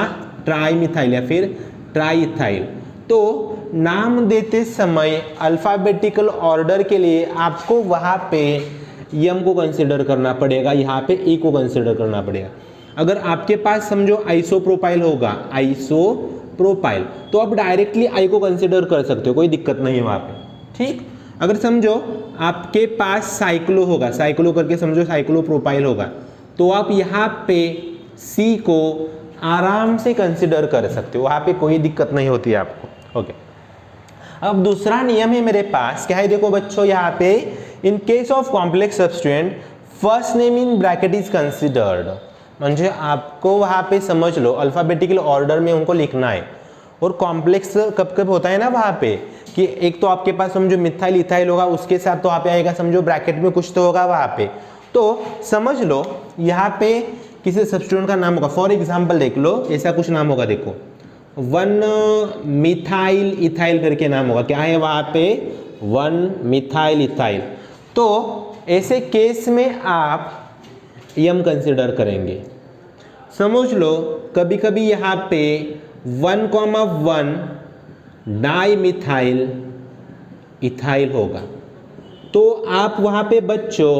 Speaker 1: ट्राई मिथाइल या फिर ट्राई इथाइल, तो नाम देते समय अल्फ़ाबेटिकल ऑर्डर के लिए आपको वहाँ पे यम को कंसिडर करना पड़ेगा, यहाँ पे ई को कंसिडर करना पड़ेगा। अगर आपके पास समझो आइसोप्रोपाइल होगा, आइसोप्रोपाइल, तो आप डायरेक्टली आई को कंसिडर कर सकते हो, कोई दिक्कत नहीं है वहाँ पे, ठीक। अगर समझो आपके पास साइक्लो होगा, साइक्लो करके समझो साइक्लोप्रोपाइल होगा, तो आप यहाँ पे सी को आराम से कंसिडर कर सकते हो, वहाँ पे कोई दिक्कत नहीं होती है आपको, ओके। अब दूसरा नियम है मेरे पास, क्या है देखो बच्चों, यहाँ पे in case of complex substituent first name in bracket is considered, म्हणजे आपको वहाँ पे समझ लो अल्फ़ाबेटिकल ऑर्डर में उनको लिखना है। और कॉम्प्लेक्स कब कब होता है ना वहाँ पे कि एक तो आपके पास समझो मिथाइल इथाइल होगा, उसके साथ तो वहाँ पे आएगा समझो ब्रैकेट में कुछ तो होगा वहाँ पे, तो समझ लो यहाँ पे किसी सब्स्टिट्यूएंट का नाम होगा, फॉर एग्जाम्पल देख लो ऐसा कुछ नाम होगा, देखो 1 मिथाइल इथाइल करके नाम होगा, क्या है वहाँ पे 1 मिथाइल इथाइल। तो ऐसे केस में आप यम कंसिडर करेंगे। समझ लो कभी कभी यहाँ पे 1,1 डाई मिथाइल इथाइल होगा, तो आप वहाँ पे बच्चों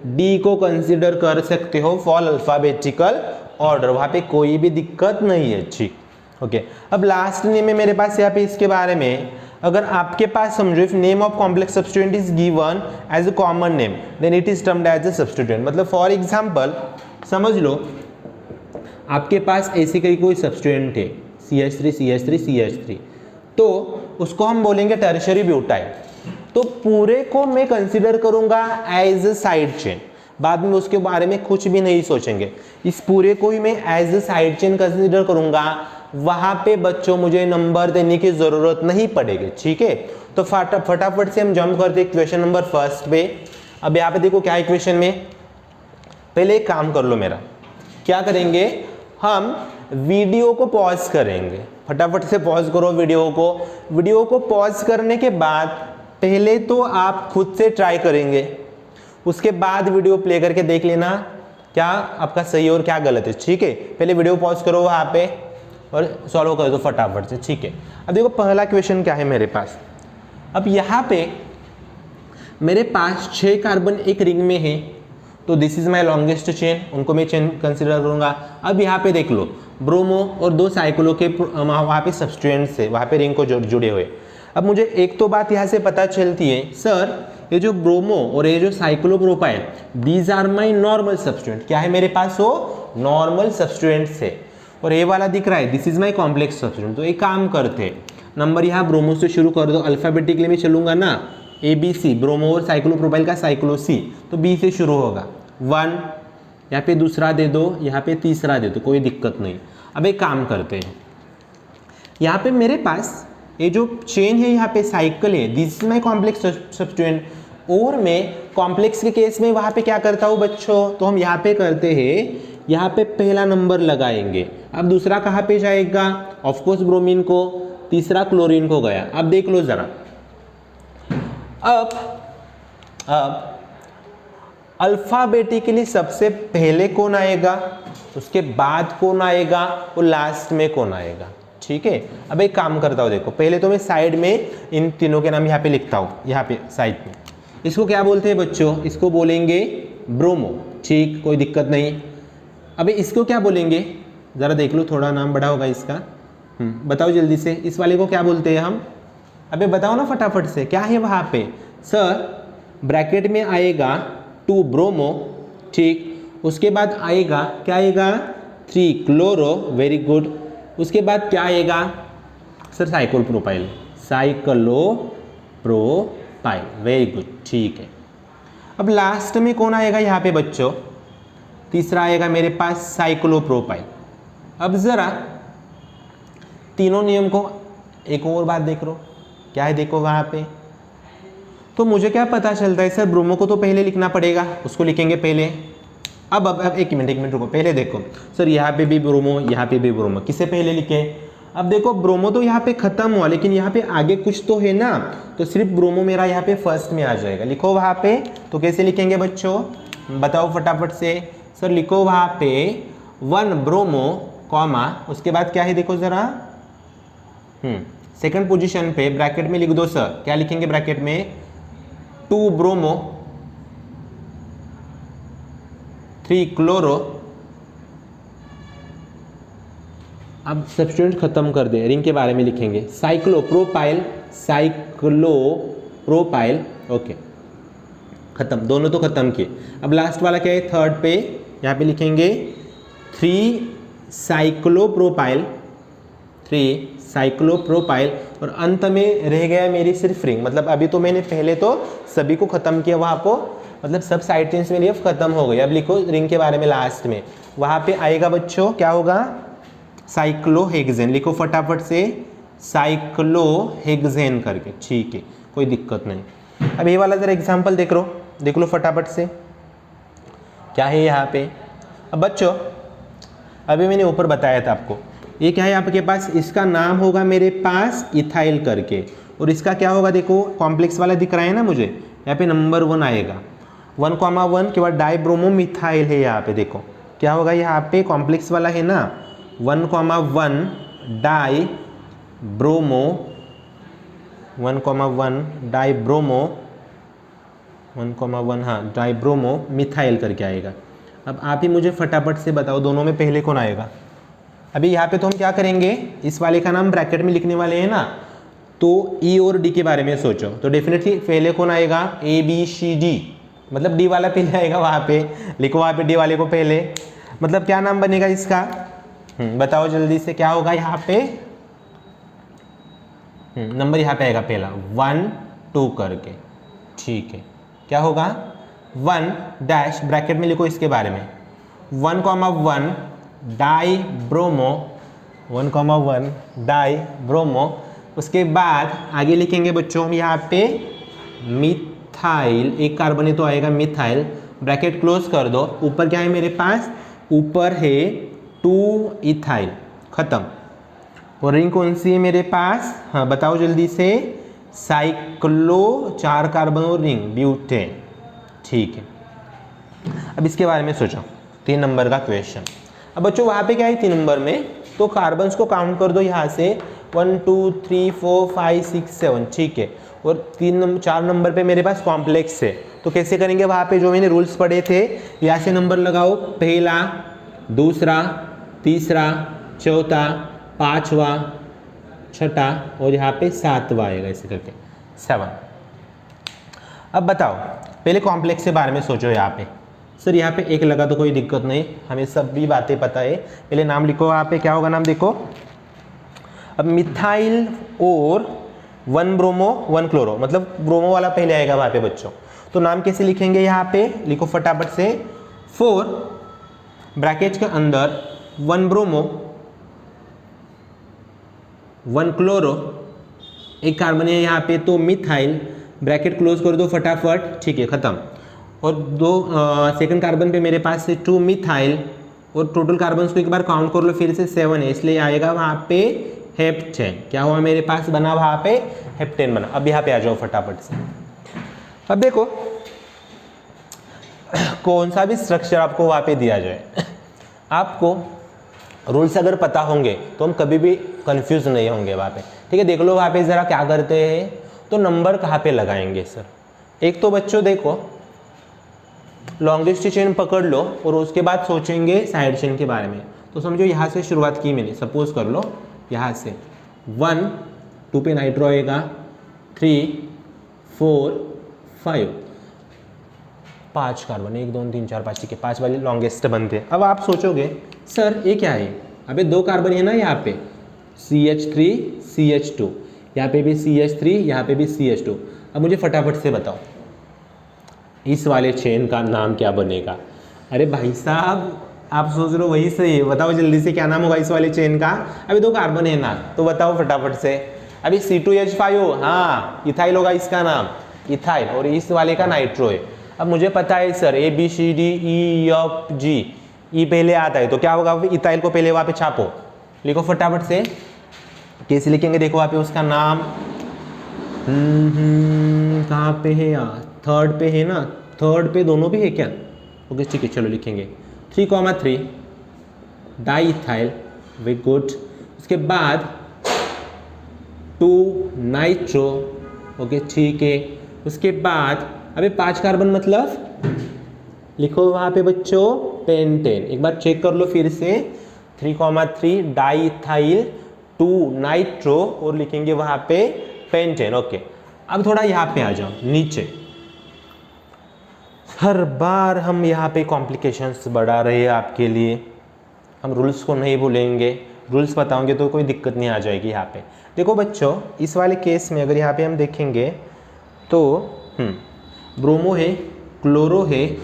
Speaker 1: डी को कंसिडर कर सकते हो फॉर अल्फ़ाबेटिकल ऑर्डर, वहाँ पे कोई भी दिक्कत नहीं है, ठीक, ओके। अब लास्ट नेम में मेरे पास यहाँ पे इसके बारे में, अगर आपके पास समझो if name of complex substituent is given as a common name then it is termed as a substituent. मतलब फॉर एग्जांपल समझ लो आपके पास ऐसे कोई सब्स्टिट्यूएंट है CH3 CH3 CH3, तो उसको हम बोलेंगे टर्शियरी ब्यूटाइल, तो पूरे को मैं कंसिडर करूंगा एज अ साइड चेन, बाद में उसके बारे में कुछ भी नहीं सोचेंगे, इस पूरे को ही मैं as a side chain consider करूंगा, वहां पे बच्चों मुझे नंबर देने की जरूरत नहीं पड़ेगी, ठीक है। तो फटाफट से हम जंप करते हैं क्वेश्चन नंबर फर्स्ट पे। अब यहाँ पे देखो क्या है क्वेश्चन में, पहले एक काम कर लो मेरा, क्या करेंगे हम वीडियो को पॉज करेंगे, फटाफट से पॉज करो वीडियो को पॉज करने के बाद पहले तो आप खुद से ट्राई करेंगे, उसके बाद वीडियो प्ले करके देख लेना क्या आपका सही और क्या गलत है, ठीक है। पहले वीडियो पॉज करो वहाँ पे, और सॉल्व कर दो फटाफट से, ठीक है। अब देखो पहला क्वेश्चन क्या है मेरे पास। अब यहाँ पे मेरे पास 6 कार्बन एक रिंग में है, तो this is my longest chain, उनको मैं चेन कंसिडर करूंगा। अब यहाँ पे देख लो ब्रोमो और 2 साइक्लो के वहाँ पे सब्सटेंट्स है, वहाँ पे रिंग को जुड़े हुए। अब मुझे एक तो बात यहाँ से पता चलती है, सर ये जो ब्रोमो और ये जो cyclopropyl, these are my normal substituent. क्या है मेरे पास? वो नॉर्मल सब्सटेंट्स है। और ये वाला दिख रहा है, दिस इज माई कॉम्प्लेक्स सब्सटेंट। तो एक काम करते हैं, नंबर यहाँ ब्रोमो से शुरू कर दो, अल्फाबेटिकली में चलूंगा ना, ABC, ब्रोमो और साइक्लोप्रोपाइल का साइक्लो C, तो B से शुरू होगा। 1, यहाँ पे दूसरा दे दो, यहाँ पे तीसरा दे दो, कोई दिक्कत नहीं। अब एक काम करते हैं, यहाँ पे मेरे पास ये जो चेन है, यहाँ पे साइकिल है, दिस इज माई कॉम्प्लेक्स सब्सटेंट। और मैं कॉम्प्लेक्स के केस में वहाँ पे क्या करता हूँ बच्चों, तो हम यहाँ पे करते हैं, यहाँ पे पहला नंबर लगाएंगे। अब दूसरा कहाँ पे जाएगा? ऑफकोर्स ब्रोमीन को, तीसरा क्लोरीन को गया। अब देख लो जरा, अब अल्फाबेटिकली सबसे पहले कौन आएगा, उसके बाद कौन आएगा, और लास्ट में कौन आएगा, ठीक है। अब एक काम करता हूँ, देखो पहले तो मैं साइड में इन तीनों के नाम यहाँ पे लिखता हूँ, यहाँ पे साइड में। इसको क्या बोलते हैं बच्चों? इसको बोलेंगे ब्रोमो, ठीक, कोई दिक्कत नहीं। अब इसको क्या बोलेंगे, ज़रा देख लो, थोड़ा नाम बड़ा होगा इसका, बताओ जल्दी से, इस वाले को क्या बोलते हैं हम? अबे बताओ ना फटाफट से, क्या है वहाँ पे? सर ब्रैकेट में आएगा 2 ब्रोमो, ठीक, उसके बाद आएगा क्या आएगा? 3 क्लोरो, वेरी गुड। उसके बाद क्या आएगा? Sir cyclopropyl, cyclopropyl, very good, ठीक है। अब लास्ट में कौन आएगा यहाँ पे बच्चों? तीसरा आएगा मेरे पास साइक्लोप्रोपाइल। अब ज़रा तीनों नियम को एक और बात देख लो, क्या है देखो वहाँ पे, तो मुझे क्या पता चलता है, सर ब्रोमो को तो पहले लिखना पड़ेगा, उसको लिखेंगे पहले। अब एक मिनट रुको, पहले देखो सर, यहाँ पे भी ब्रोमो, यहाँ पे भी ब्रोमो, किसे पहले लिखे? अब देखो ब्रोमो तो यहाँ पे खत्म हुआ, लेकिन यहाँ पे आगे कुछ तो है ना, तो सिर्फ ब्रोमो मेरा यहाँ पे फर्स्ट में आ जाएगा। लिखो वहाँ पे, तो कैसे लिखेंगे बच्चों, बताओ फटाफट से। सर लिखो वहाँ पे 1 ब्रोमो कॉमा, उसके बाद क्या है देखो ज़रा, सेकंड पोजीशन पे ब्रैकेट में लिख दो सर, क्या लिखेंगे ब्रैकेट में? 2 ब्रोमो 3 क्लोरो। अब सब्स्टिट्यूट खत्म कर दे, रिंग के बारे में लिखेंगे साइक्लोप्रोपाइल, साइक्लोप्रोपाइल, ओके, खत्म, दोनों तो खत्म किए। अब लास्ट वाला क्या है? थर्ड पे यहाँ पे लिखेंगे 3 साइक्लोप्रोपाइल, 3 साइक्लोप्रोपाइल, और अंत में रह गया मेरी सिर्फ रिंग। मतलब अभी तो मैंने पहले तो सभी को खत्म किया वहाँ पर, मतलब सब साइड चेन्स मेरी अब खत्म हो गई। अब लिखो रिंग के बारे में लास्ट में, वहाँ पे आएगा बच्चों, क्या होगा? साइक्लोहेक्सेन। लिखो फटाफट से साइक्लोहेक्सेन करके, ठीक है, कोई दिक्कत नहीं। अब ये वाला जरा एग्जाम्पल देख लो फटाफट से, क्या है यहाँ पे? अब बच्चों अभी मैंने ऊपर बताया था आपको, ये क्या है आपके पास? इसका नाम होगा मेरे पास इथाइल करके, और इसका क्या होगा देखो, कॉम्प्लेक्स वाला दिख रहा है ना मुझे, यहाँ पे नंबर 1 आएगा, 1,1 के बाद डाइब्रोमोमिथाइल है, यहाँ पे देखो क्या होगा, यहाँ पे कॉम्प्लेक्स वाला है ना, 1,1 डाइब्रोमो, 1,1 डाइब्रोमो, 1,1 हाँ डाइब्रोमो मिथाइल करके आएगा। अब आप ही मुझे फटाफट से बताओ दोनों में पहले कौन आएगा? अभी यहाँ पे तो हम क्या करेंगे, इस वाले का नाम ब्रैकेट में लिखने वाले हैं ना, तो ई और डी के बारे में सोचो, तो डेफिनेटली पहले कौन आएगा? ABCD, मतलब डी वाला पहले आएगा, वहाँ पे लिखो, वहाँ पे डी वाले को पहले, मतलब क्या नाम बनेगा इसका? बताओ जल्दी से, क्या होगा यहाँ पे? नंबर यहाँ पे आएगा पहला 1 2 करके, ठीक है, क्या होगा? 1 डैश ब्रैकेट में लिखो इसके बारे में, 1,1 डाइब्रोमो, 1,1 डाइब्रोमो, उसके बाद आगे लिखेंगे बच्चों हम यहाँ पे मिथाइल, एक कार्बन तो आएगा मिथाइल, ब्रैकेट क्लोज कर दो, ऊपर क्या है मेरे पास? ऊपर है 2 इथाइल, खत्म। और रिंग कौन सी है मेरे पास? हाँ बताओ जल्दी से, साइक्लो 4 कार्बन और रिंग ब्यूटेन, ठीक है। अब इसके बारे में सोचो, 3 नंबर का क्वेश्चन। अब बच्चों वहाँ पे क्या है 3 नंबर में, तो कार्बन्स को काउंट कर दो यहाँ से 1 2 3 4 5 6 7, ठीक है। और 4 नंबर पे मेरे पास कॉम्प्लेक्स है, तो कैसे करेंगे वहाँ पे जो मैंने रूल्स पढ़े थे, यहाँ से नंबर लगाओ, पहला, दूसरा, तीसरा, चौथा, पाँचवा, छठा और यहाँ पे सातवां आएगा ऐसे करके 7। अब बताओ पहले कॉम्प्लेक्स के बारे में सोचो। यहाँ पे सर यहाँ पे एक लगा तो कोई दिक्कत नहीं, हमें सब भी बातें पता है। पहले नाम लिखो, यहाँ पे क्या होगा नाम देखो। अब मिथाइल और 1 ब्रोमो 1 क्लोरो, मतलब ब्रोमो वाला पहले आएगा वहाँ पे बच्चों। तो नाम कैसे लिखेंगे, यहाँ पे लिखो फटाफट से। 4 ब्रैकेट के अंदर 1 ब्रोमो 1 क्लोरो, एक कार्बन है यहाँ पे, तो मिथाइल, ब्रैकेट क्लोज कर दो फटाफट, ठीक है, खत्म। और दो सेकंड कार्बन पे मेरे पास से 2 मिथाइल, और टोटल कार्बन को एक बार काउंट कर लो फिर से 7 है, इसलिए आएगा वहाँ पे हेप्टेन। क्या हुआ मेरे पास बना वहाँ पे हेप्टेन बना। अब यहाँ पे आ जाओ फटाफट से। अब देखो कौन सा भी स्ट्रक्चर आपको वहाँ पे दिया जाए, आपको रूल्स अगर पता होंगे तो हम कभी भी कंफ्यूज नहीं होंगे वहाँ पे, ठीक है। देख लो वहाँ पे ज़रा क्या करते हैं, तो नंबर कहाँ पे लगाएंगे सर। एक तो बच्चों देखो लॉन्गेस्ट चेन पकड़ लो और उसके बाद सोचेंगे साइड चेन के बारे में। तो समझो यहाँ से शुरुआत की मैंने, सपोज कर लो यहाँ से 1 2 पे नाइट्रो आएगा, 3 4 5, 5 कार्बन, 1 2 3 4 5, ठीक है, 5 वाले लॉन्गेस्ट बनते हैं। अब आप सोचोगे सर ये क्या है, अबे 2 कार्बन है ना यहाँ पे, CH3 CH2, यहाँ पे भी CH3, यहाँ पे भी CH2। अब मुझे फटाफट से बताओ इस वाले चेन का नाम क्या बनेगा। अरे भाई साहब आप सोच रहे हो वही सही है, बताओ जल्दी से क्या नाम होगा इस वाले चेन का। अभी 2 कार्बन है ना, तो बताओ फटाफट से। अभी C2H5, हाँ इथाइल होगा इसका नाम, इथाइल, और इस वाले का नाइट्रो है। अब मुझे पता है सर ABCDEFG, ई पहले आता है तो क्या होगा, इथाइल को पहले वहाँ पे छापो, लिखो फटाफट से। कैसे लिखेंगे देखो वहाँ पे उसका नाम, कहाँ पे है यार, 3rd पे है ना, 3rd पे दोनों भी है क्या, ओके ठीक है चलो लिखेंगे 3,3 डाइथाइल, वेरी गुड। उसके बाद 2 नाइट्रो, ओके ठीक है। उसके बाद अबे 5 कार्बन मतलब लिखो वहाँ पे बच्चों पेंटेन, एक बार चेक कर लो फिर से, 3,3 डाइथाइल 2 नाइट्रो और लिखेंगे वहाँ पे पेंटेन, ओके। अब थोड़ा यहाँ पे आ जाओ नीचे, हर बार हम यहाँ पे कॉम्प्लिकेशंस बढ़ा रहे हैं आपके लिए, हम रूल्स को नहीं भूलेंगे, रूल्स बताओगे तो कोई दिक्कत नहीं आ जाएगी। यहाँ पे देखो बच्चों इस वाले केस में अगर यहाँ पे हम देखेंगे तो ब्रोमो है, क्लोरो है,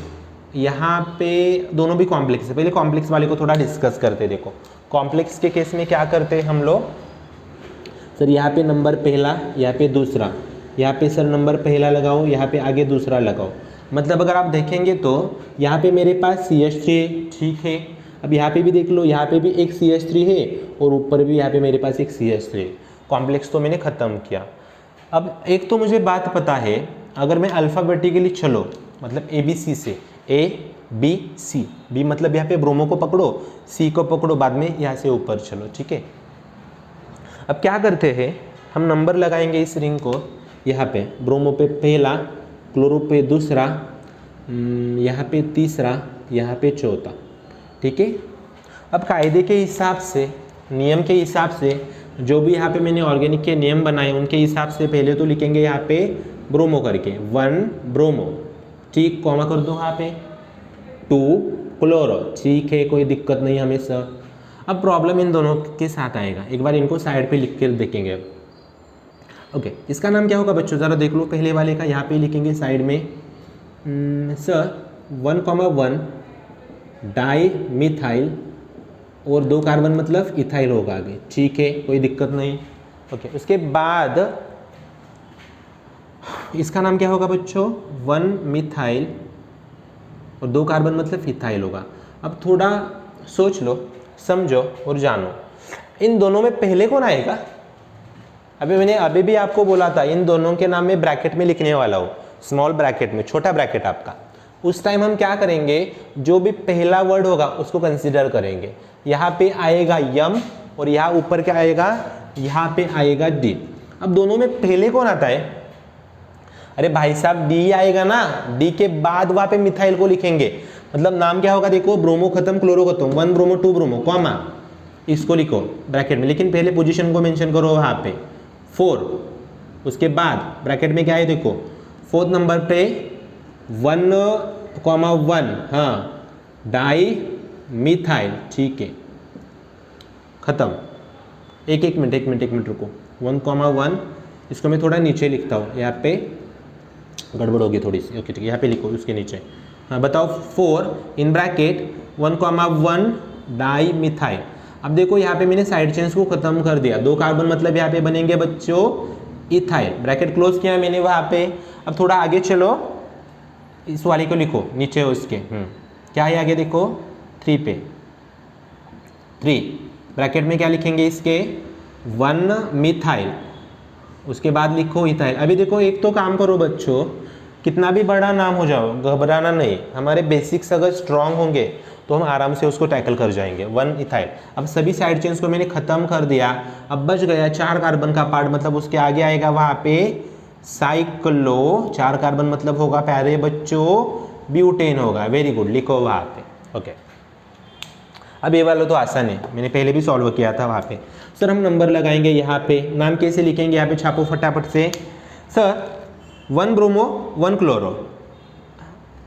Speaker 1: यहाँ पे दोनों भी कॉम्प्लेक्स है। पहले कॉम्प्लेक्स वाले को थोड़ा डिस्कस करते। देखो कॉम्प्लेक्स के केस में क्या करते हैं हम लोग, सर यहाँ पे नंबर पहला, यहाँ पे दूसरा, यहाँ पे सर नंबर पहला लगाओ, यहाँ पे आगे दूसरा लगाओ। मतलब अगर आप देखेंगे तो यहाँ पे मेरे पास CH3 ठीक है, अब यहाँ पे भी देख लो, यहाँ पे भी एक CH3 है और ऊपर भी यहाँ पे मेरे पास एक CH3 है। कॉम्प्लेक्स तो मैंने ख़त्म किया। अब एक तो मुझे बात पता है, अगर मैं अल्फ़ाबेटिकली चलो मतलब ABC से ABC, B मतलब यहाँ पे ब्रोमो को पकड़ो, C को पकड़ो, बाद में यहाँ से ऊपर चलो, ठीक है। अब क्या करते हैं हम, नंबर लगाएंगे इस रिंग को, यहाँ पे ब्रोमो पे पहला, क्लोरो पे दूसरा, यहाँ पे तीसरा, यहाँ पे चौथा, ठीक है। अब कायदे के हिसाब से, नियम के हिसाब से, जो भी यहाँ पे मैंने ऑर्गेनिक के नियम बनाए उनके हिसाब से पहले तो लिखेंगे यहाँ पे ब्रोमो करके 1 ब्रोमो, ठीक, कॉमा कर दो यहाँ पे 2 क्लोरो, ठीक है कोई दिक्कत नहीं हमें सर। अब प्रॉब्लम इन दोनों के साथ आएगा, एक बार इनको साइड पे लिख कर देखेंगे। अब ओके इसका नाम क्या होगा बच्चों, ज़रा देख लो पहले वाले का, यहाँ पे लिखेंगे साइड में सर 1,1 डाई मिथाइल और 2 कार्बन मतलब इथाइल होगा आगे, ठीक है कोई दिक्कत नहीं, ओके। उसके बाद इसका नाम क्या होगा बच्चों, 1 मिथाइल और 2 कार्बन मतलब इथाइल होगा। अब थोड़ा सोच लो, समझो और जानो, इन दोनों में पहले कौन आएगा। अभी मैंने अभी भी आपको बोला था इन दोनों के नाम में ब्रैकेट में लिखने वाला हो, स्मॉल ब्रैकेट में, छोटा ब्रैकेट आपका। उस टाइम हम क्या करेंगे, जो भी पहला वर्ड होगा उसको कंसीडर करेंगे। यहाँ पे आएगा यम और यहाँ ऊपर क्या आएगा, यहाँ पे आएगा D। अब दोनों में पहले कौन आता है, अरे भाई साहब D आएगा ना, D के बाद वहाँ पे मिथाइल को लिखेंगे, मतलब नाम क्या होगा देखो, ब्रोमो खत्म क्लोरो खत्म, 1 ब्रोमो 2 ब्रोमो कॉमा, इसको लिखो ब्रैकेट में, लेकिन पहले पोजीशन को मेंशन करो वहाँ पे 4, उसके बाद ब्रैकेट में क्या है देखो, 4th नंबर पे 1,1, हाँ डाई मिथाइल, ठीक है खत्म। एक मिनट रुको, 1,1 इसको मैं थोड़ा नीचे लिखता हूँ, यहाँ पे गड़बड़ होगी थोड़ी सी, ओके ठीक है, यहाँ पे लिखो उसके नीचे, हाँ बताओ 4 इन ब्रैकेट 1,1 डाई मिथाइल। अब देखो यहाँ पे मैंने साइड चेन्स को खत्म कर दिया, 2 कार्बन मतलब यहाँ पे बनेंगे बच्चों इथाइल, ब्रैकेट क्लोज किया मैंने वहाँ पे। अब थोड़ा आगे चलो, इस वाले को लिखो नीचे उसके, क्या है आगे देखो 3 पे, 3 ब्रैकेट में क्या लिखेंगे इसके 1 मिथाइल, उसके बाद लिखो इथाइल। अभी देखो एक तो काम करो बच्चों, कितना भी बड़ा नाम हो जाओ घबराना नहीं, हमारे बेसिक्स अगर स्ट्रांग होंगे तो हम आराम से उसको टैकल कर जाएंगे। 1 इथाइल, अब सभी साइड चेन्स को मैंने खत्म कर दिया, अब बच गया 4 कार्बन का पार्ट, मतलब उसके आगे आएगा वहाँ पे साइक्लो, 4 कार्बन मतलब होगा प्यारे बच्चों ब्यूटेन होगा, वेरी गुड लिखो वहाँ पे, ओके। अब ये वाला तो आसान है, मैंने पहले भी सॉल्व किया था वहाँ पे। सर हम नंबर लगाएंगे यहाँ पे, नाम कैसे लिखेंगे यहाँ पे छापो फटाफट से। सर 1 ब्रोमो 1 क्लोरो,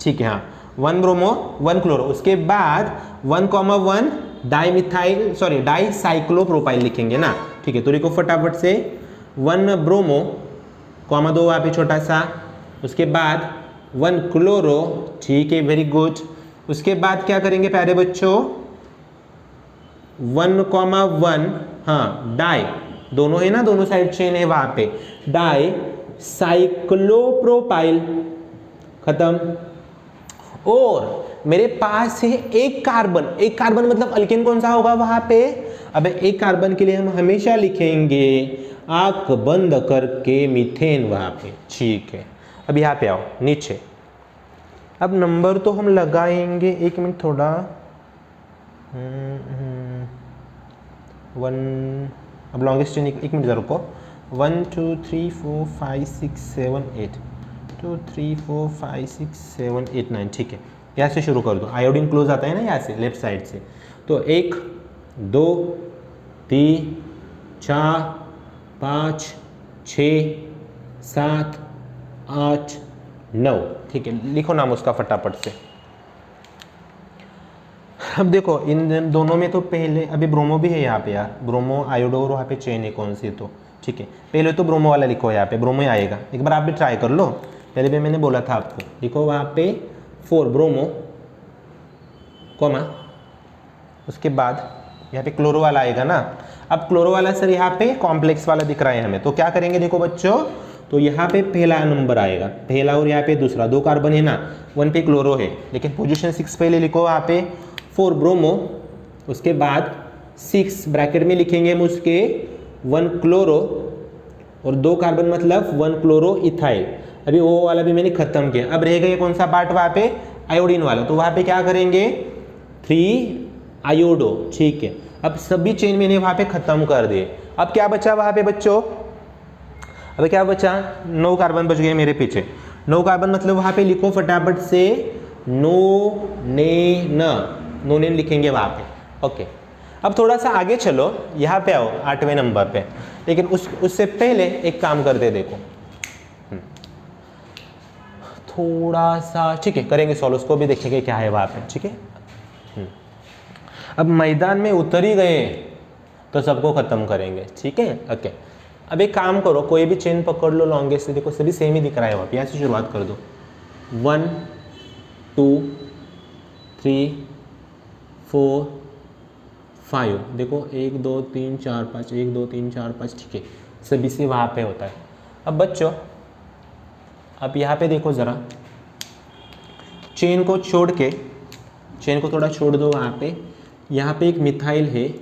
Speaker 1: ठीक है हाँ 1 ब्रोमो 1 क्लोरो, उसके बाद 1,1 di methyl sorry di cyclopropyl लिखेंगे ना, ठीक है। तो लिखो फटाफट से 1 ब्रोमो कॉमा 2 वहाँ पे छोटा सा, उसके बाद 1 क्लोरो, ठीक है वेरी गुड। उसके बाद क्या करेंगे प्यारे बच्चों 1,1 हाँ डाई, दोनों है ना, दोनों साइड चेन है वहाँ पे, डाई साइक्लोप्रोपाइल खत्म। और मेरे पास है एक कार्बन मतलब अल्केन कौन सा होगा वहां पे, अब एक कार्बन के लिए हम हमेशा लिखेंगे आंख बंद करके मीथेन वहां पे, ठीक है। अब यहाँ पे आओ नीचे, अब नंबर तो हम लगाएंगे, एक मिनट थोड़ा 1, अब लॉन्गेस्ट चेन एक मिनट रुको, 1 2 3 4 5 6 7 8 2 3 4 5 6 7 8 9, ठीक है यहाँ से शुरू कर दो, आयोडीन क्लोज आता है ना यहाँ से लेफ्ट साइड से, तो 1 2 3 4 5 6 7 8 9, ठीक है लिखो नाम उसका फटाफट से। अब देखो इन दोनों में तो पहले अभी ब्रोमो भी है यहाँ पे यार, ब्रोमो आयोडो और वहाँ पे चेन है कौन सी, तो ठीक है पहले तो ब्रोमो वाला लिखो, यहाँ पे ब्रोमो ही आएगा, एक बार आप भी ट्राई कर लो, पहले भी मैंने बोला था आपको, लिखो वहाँ पे 4 ब्रोमो कॉमा, उसके बाद यहाँ पे क्लोरो वाला आएगा ना। अब क्लोरो वाला सर यहाँ पे कॉम्प्लेक्स वाला दिख रहा है हमें, तो क्या करेंगे देखो बच्चों, तो यहाँ पे पहला नंबर आएगा, पहला और यहाँ पे दूसरा, 2 कार्बन है ना, 1 पे क्लोरो है, लेकिन पोजीशन 6 पहले लिखो वहाँ पे 4 ब्रोमो, उसके बाद 6 ब्रैकेट में लिखेंगे हम उसके 1 क्लोरो और 2 कार्बन मतलब 1 क्लोरो इथाइल। अभी वो वाला भी मैंने खत्म किया, अब रह गया कौन सा पार्ट वहाँ पे आयोडीन वाला, तो वहाँ पे क्या करेंगे 3 आयोडो, ठीक है। अब सभी चेन मैंने वहाँ पे खत्म कर दिए, अब क्या बचा वहाँ पे बच्चों, अब क्या बचा 9 कार्बन बच गए मेरे पीछे, 9 कार्बन मतलब वहाँ पे लिखो फटाफट से नोनेन लिखेंगे वहाँ पे, ओके। अब थोड़ा सा आगे चलो, यहाँ पे आओ 8वें नंबर पे, लेकिन उससे पहले एक काम कर दे देखो, थोड़ा सा ठीक है करेंगे सॉल्व, उसको भी देखेंगे क्या है वहाँ पे, ठीक है। अब मैदान में उतर ही गए तो सबको खत्म करेंगे, ठीक है ओके। अब एक काम करो, कोई भी चेन पकड़ लो लॉन्गेस्ट से, देखो सभी सेम ही दिख रहा है वहाँ पे, यहाँ से शुरुआत कर दो 1 2 3 4 5, देखो 1 2 3 4 5 1 2 3 4 5, ठीक है सभी से वहाँ पे होता है। अब बच्चों अब यहाँ पे देखो ज़रा, चेन को छोड़ के, चेन को थोड़ा छोड़ दो वहाँ पे, यहाँ पे एक मिथाइल है,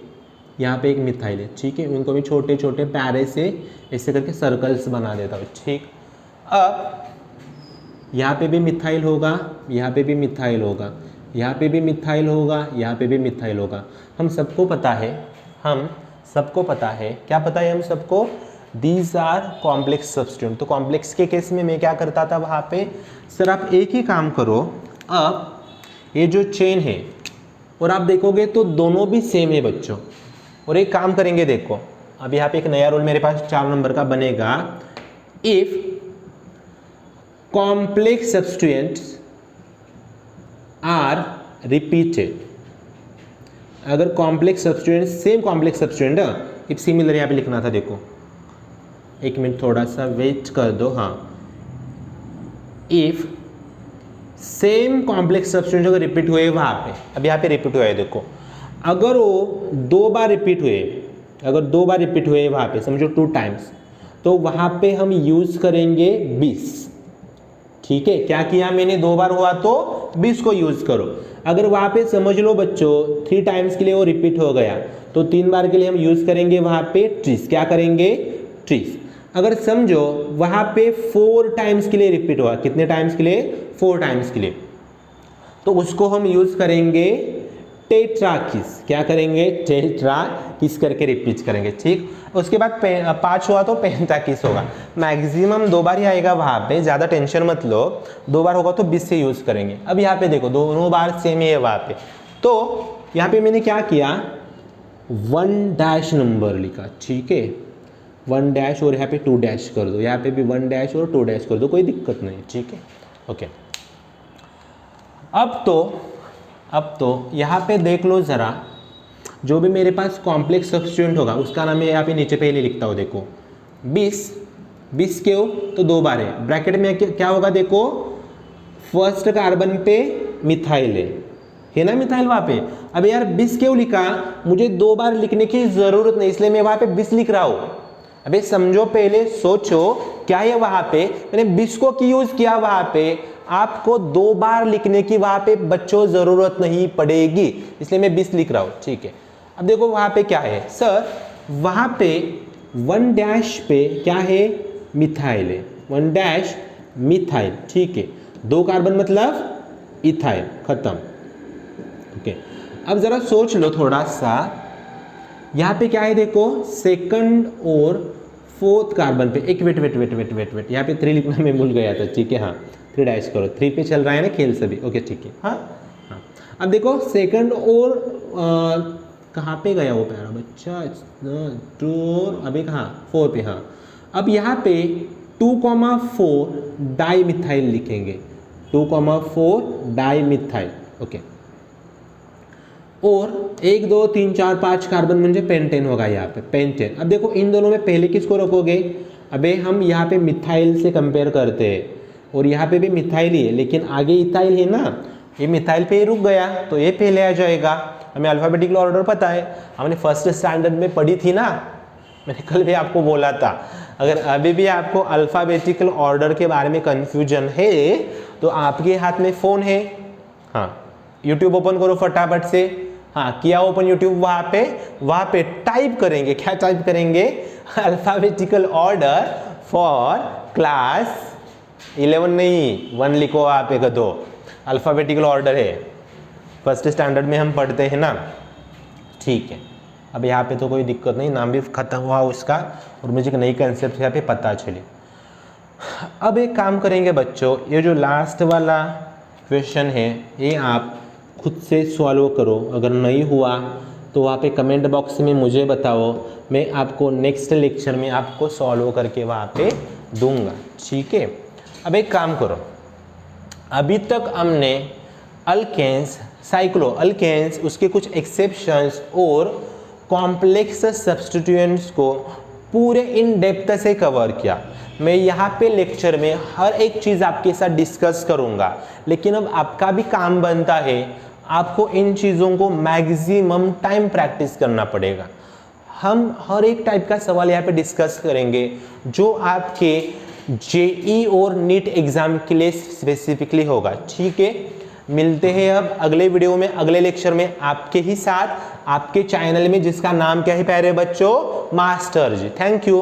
Speaker 1: यहाँ पे एक मिथाइल है, ठीक है। उनको भी छोटे छोटे प्यारे से ऐसे करके सर्कल्स बना देता हूँ, ठीक। अब यहाँ पे भी मिथाइल होगा, यहाँ पे भी मिथाइल होगा, यहाँ पे भी मिथाइल होगा, यहाँ पे भी मिथाइल होगा। हम सबको पता है हम सबको पता है, क्या पता है हम सबको, दीज आर कॉम्प्लेक्स सब्स्टिट्यूएंट। तो कॉम्प्लेक्स के केस में मैं क्या करता था वहाँ पे, सर आप एक ही काम करो, अब ये जो चेन है और आप देखोगे तो दोनों भी सेम है बच्चों। और एक काम करेंगे, देखो अब यहाँ पे एक नया रूल मेरे पास 4 नंबर का बनेगा, if complex substituents are repeated, अगर complex substituent same complex substituent, if similar यहाँ पे लिखना था, देखो एक मिनट थोड़ा सा वेट कर दो, हाँ, इफ सेम कॉम्प्लेक्स सब्स्टिट्यूएंट अगर रिपीट हुए वहाँ पे, अब यहाँ पे रिपीट हुआ है, देखो अगर वो 2 बार रिपीट हुए, अगर 2 बार रिपीट हुए वहाँ पे, समझो 2 टाइम्स, तो वहाँ पे हम यूज करेंगे 20। ठीक है, क्या किया मैंने, 2 बार हुआ तो 20 को यूज करो। अगर वहाँ पे समझ लो बच्चों 3 टाइम्स के लिए वो रिपीट हो गया, तो 3 बार के लिए हम यूज करेंगे वहाँ पे 30, क्या करेंगे 30। अगर समझो वहाँ पे 4 टाइम्स के लिए रिपीट हुआ, कितने टाइम्स के लिए, 4 टाइम्स के लिए, तो उसको हम यूज करेंगे टेट्राकिस, क्या करेंगे, टेट्राकिस करके रिपीट करेंगे। ठीक, उसके बाद 5 हुआ तो पेंटाकिस होगा, मैक्सिमम 2 बार ही आएगा वहाँ पे, ज़्यादा टेंशन मत लो, 2 बार होगा तो 20 से यूज़ करेंगे। अब यहाँ पे देखो दोनों बार सेम ही है वहाँ पे, तो यहाँ पे मैंने क्या किया, 1 नंबर लिखा, ठीक है, 1 और यहाँ पे 2 कर दो, यहाँ पे भी 1 और 2 कर दो, कोई दिक्कत नहीं, ठीक है, ओके। अब तो यहाँ पे देख लो ज़रा, जो भी मेरे पास कॉम्प्लेक्स सब्स्टिट्यूएंट होगा उसका नाम मैं यहाँ पे नीचे पहले लिखता हूँ, देखो 20 क्यों, तो 2 बार है, ब्रैकेट में क्या होगा, देखो फर्स्ट कार्बन पे मिथाइल है ना, मिथाइल वहाँ पे। अब यार 20 क्यों लिखा, मुझे 2 बार लिखने की ज़रूरत नहीं, इसलिए मैं वहाँ पे 20 लिख रहा हूँ। अबे समझो, पहले सोचो क्या है वहाँ पे, मैंने 20 को की यूज़ किया वहाँ पे, आपको 2 बार लिखने की वहाँ पे बच्चों ज़रूरत नहीं पड़ेगी, इसलिए मैं 20 लिख रहा हूँ, ठीक है। अब देखो वहाँ पे क्या है, सर वहाँ पे 1 पे क्या है, मिथाइल है, 1 मिथाइल, ठीक है, 2 कार्बन मतलब इथाइल, खत्म, ओके। अब ज़रा सोच लो थोड़ा सा, यहाँ पे क्या है, देखो सेकंड और 4th कार्बन पे, एक वेट, यहाँ पे 3 लिखना मैं भूल गया था, ठीक है, हाँ 3 करो, 3 पे चल रहा है ना खेल सभी, ओके ठीक है, हाँ। अब देखो सेकंड और कहाँ पे गया वो प्यारा बच्चा, 2 और अभी कहाँ 4 पे, हाँ। अब यहाँ पे 2,4 डाई मिथाइल लिखेंगे, 2,4 डाई मिथाइल, ओके। और 1 2 3 4 5 कार्बन म्हणजे पेंटेन होगा यहाँ पे, पेंटेन। अब देखो इन दोनों में पहले किसको रखोगे, अबे हम यहाँ पे मिथाइल से कंपेयर करते हैं, और यहाँ पे भी मिथाइल ही है, लेकिन आगे इथाइल है ना, ये मिथाइल पे ही रुक गया, तो ये पहले आ जाएगा। हमें अल्फ़ाबेटिकल ऑर्डर पता है, हमने फर्स्ट स्टैंडर्ड में पढ़ी थी ना, मैंने कल भी आपको बोला था। अगर अभी भी आपको अल्फ़ाबेटिकल ऑर्डर के बारे में कन्फ्यूजन है तो आपके हाथ में फ़ोन है, हाँ यूट्यूब ओपन करो फटाफट से, हाँ किया ओपन यूट्यूब, वहाँ पे टाइप करेंगे, क्या टाइप करेंगे, अल्फ़ाबेटिकल ऑर्डर फॉर क्लास 11 नहीं 1 लिखो आप, एक दो अल्फ़ाबेटिकल ऑर्डर है, फर्स्ट स्टैंडर्ड में हम पढ़ते हैं ना, ठीक है। अब यहाँ पे तो कोई दिक्कत नहीं, नाम भी खत्म हुआ उसका, और मुझे एक नई कंसेप्ट यहाँ पे पता चली। अब एक काम करेंगे बच्चों, ये जो लास्ट वाला क्वेश्चन है ये आप खुद से सॉल्व करो, अगर नहीं हुआ तो वहाँ पे कमेंट बॉक्स में मुझे बताओ, मैं आपको नेक्स्ट लेक्चर में आपको सॉल्व करके वहाँ पे दूंगा, ठीक है। अब एक काम करो, अभी तक हमने अल्केन्स, साइक्लो अल्केन्स, उसके कुछ एक्सेप्शंस और कॉम्प्लेक्स सब्स्टिट्यूएंट्स को पूरे इन डेप्थ से कवर किया। मैं यहाँ पे लेक्चर में हर एक चीज़ आपके साथ डिस्कस करूँगा, लेकिन अब आपका भी काम बनता है, आपको इन चीज़ों को मैक्सिमम टाइम प्रैक्टिस करना पड़ेगा। हम हर एक टाइप का सवाल यहाँ पे डिस्कस करेंगे जो आपके जेई और नीट एग्ज़ाम के लिए स्पेसिफिकली होगा, ठीक है। मिलते हैं अब अगले वीडियो में, अगले लेक्चर में आपके ही साथ, आपके चैनल में, जिसका नाम क्या है प्यारे बच्चों, मास्टर जी। Thank you.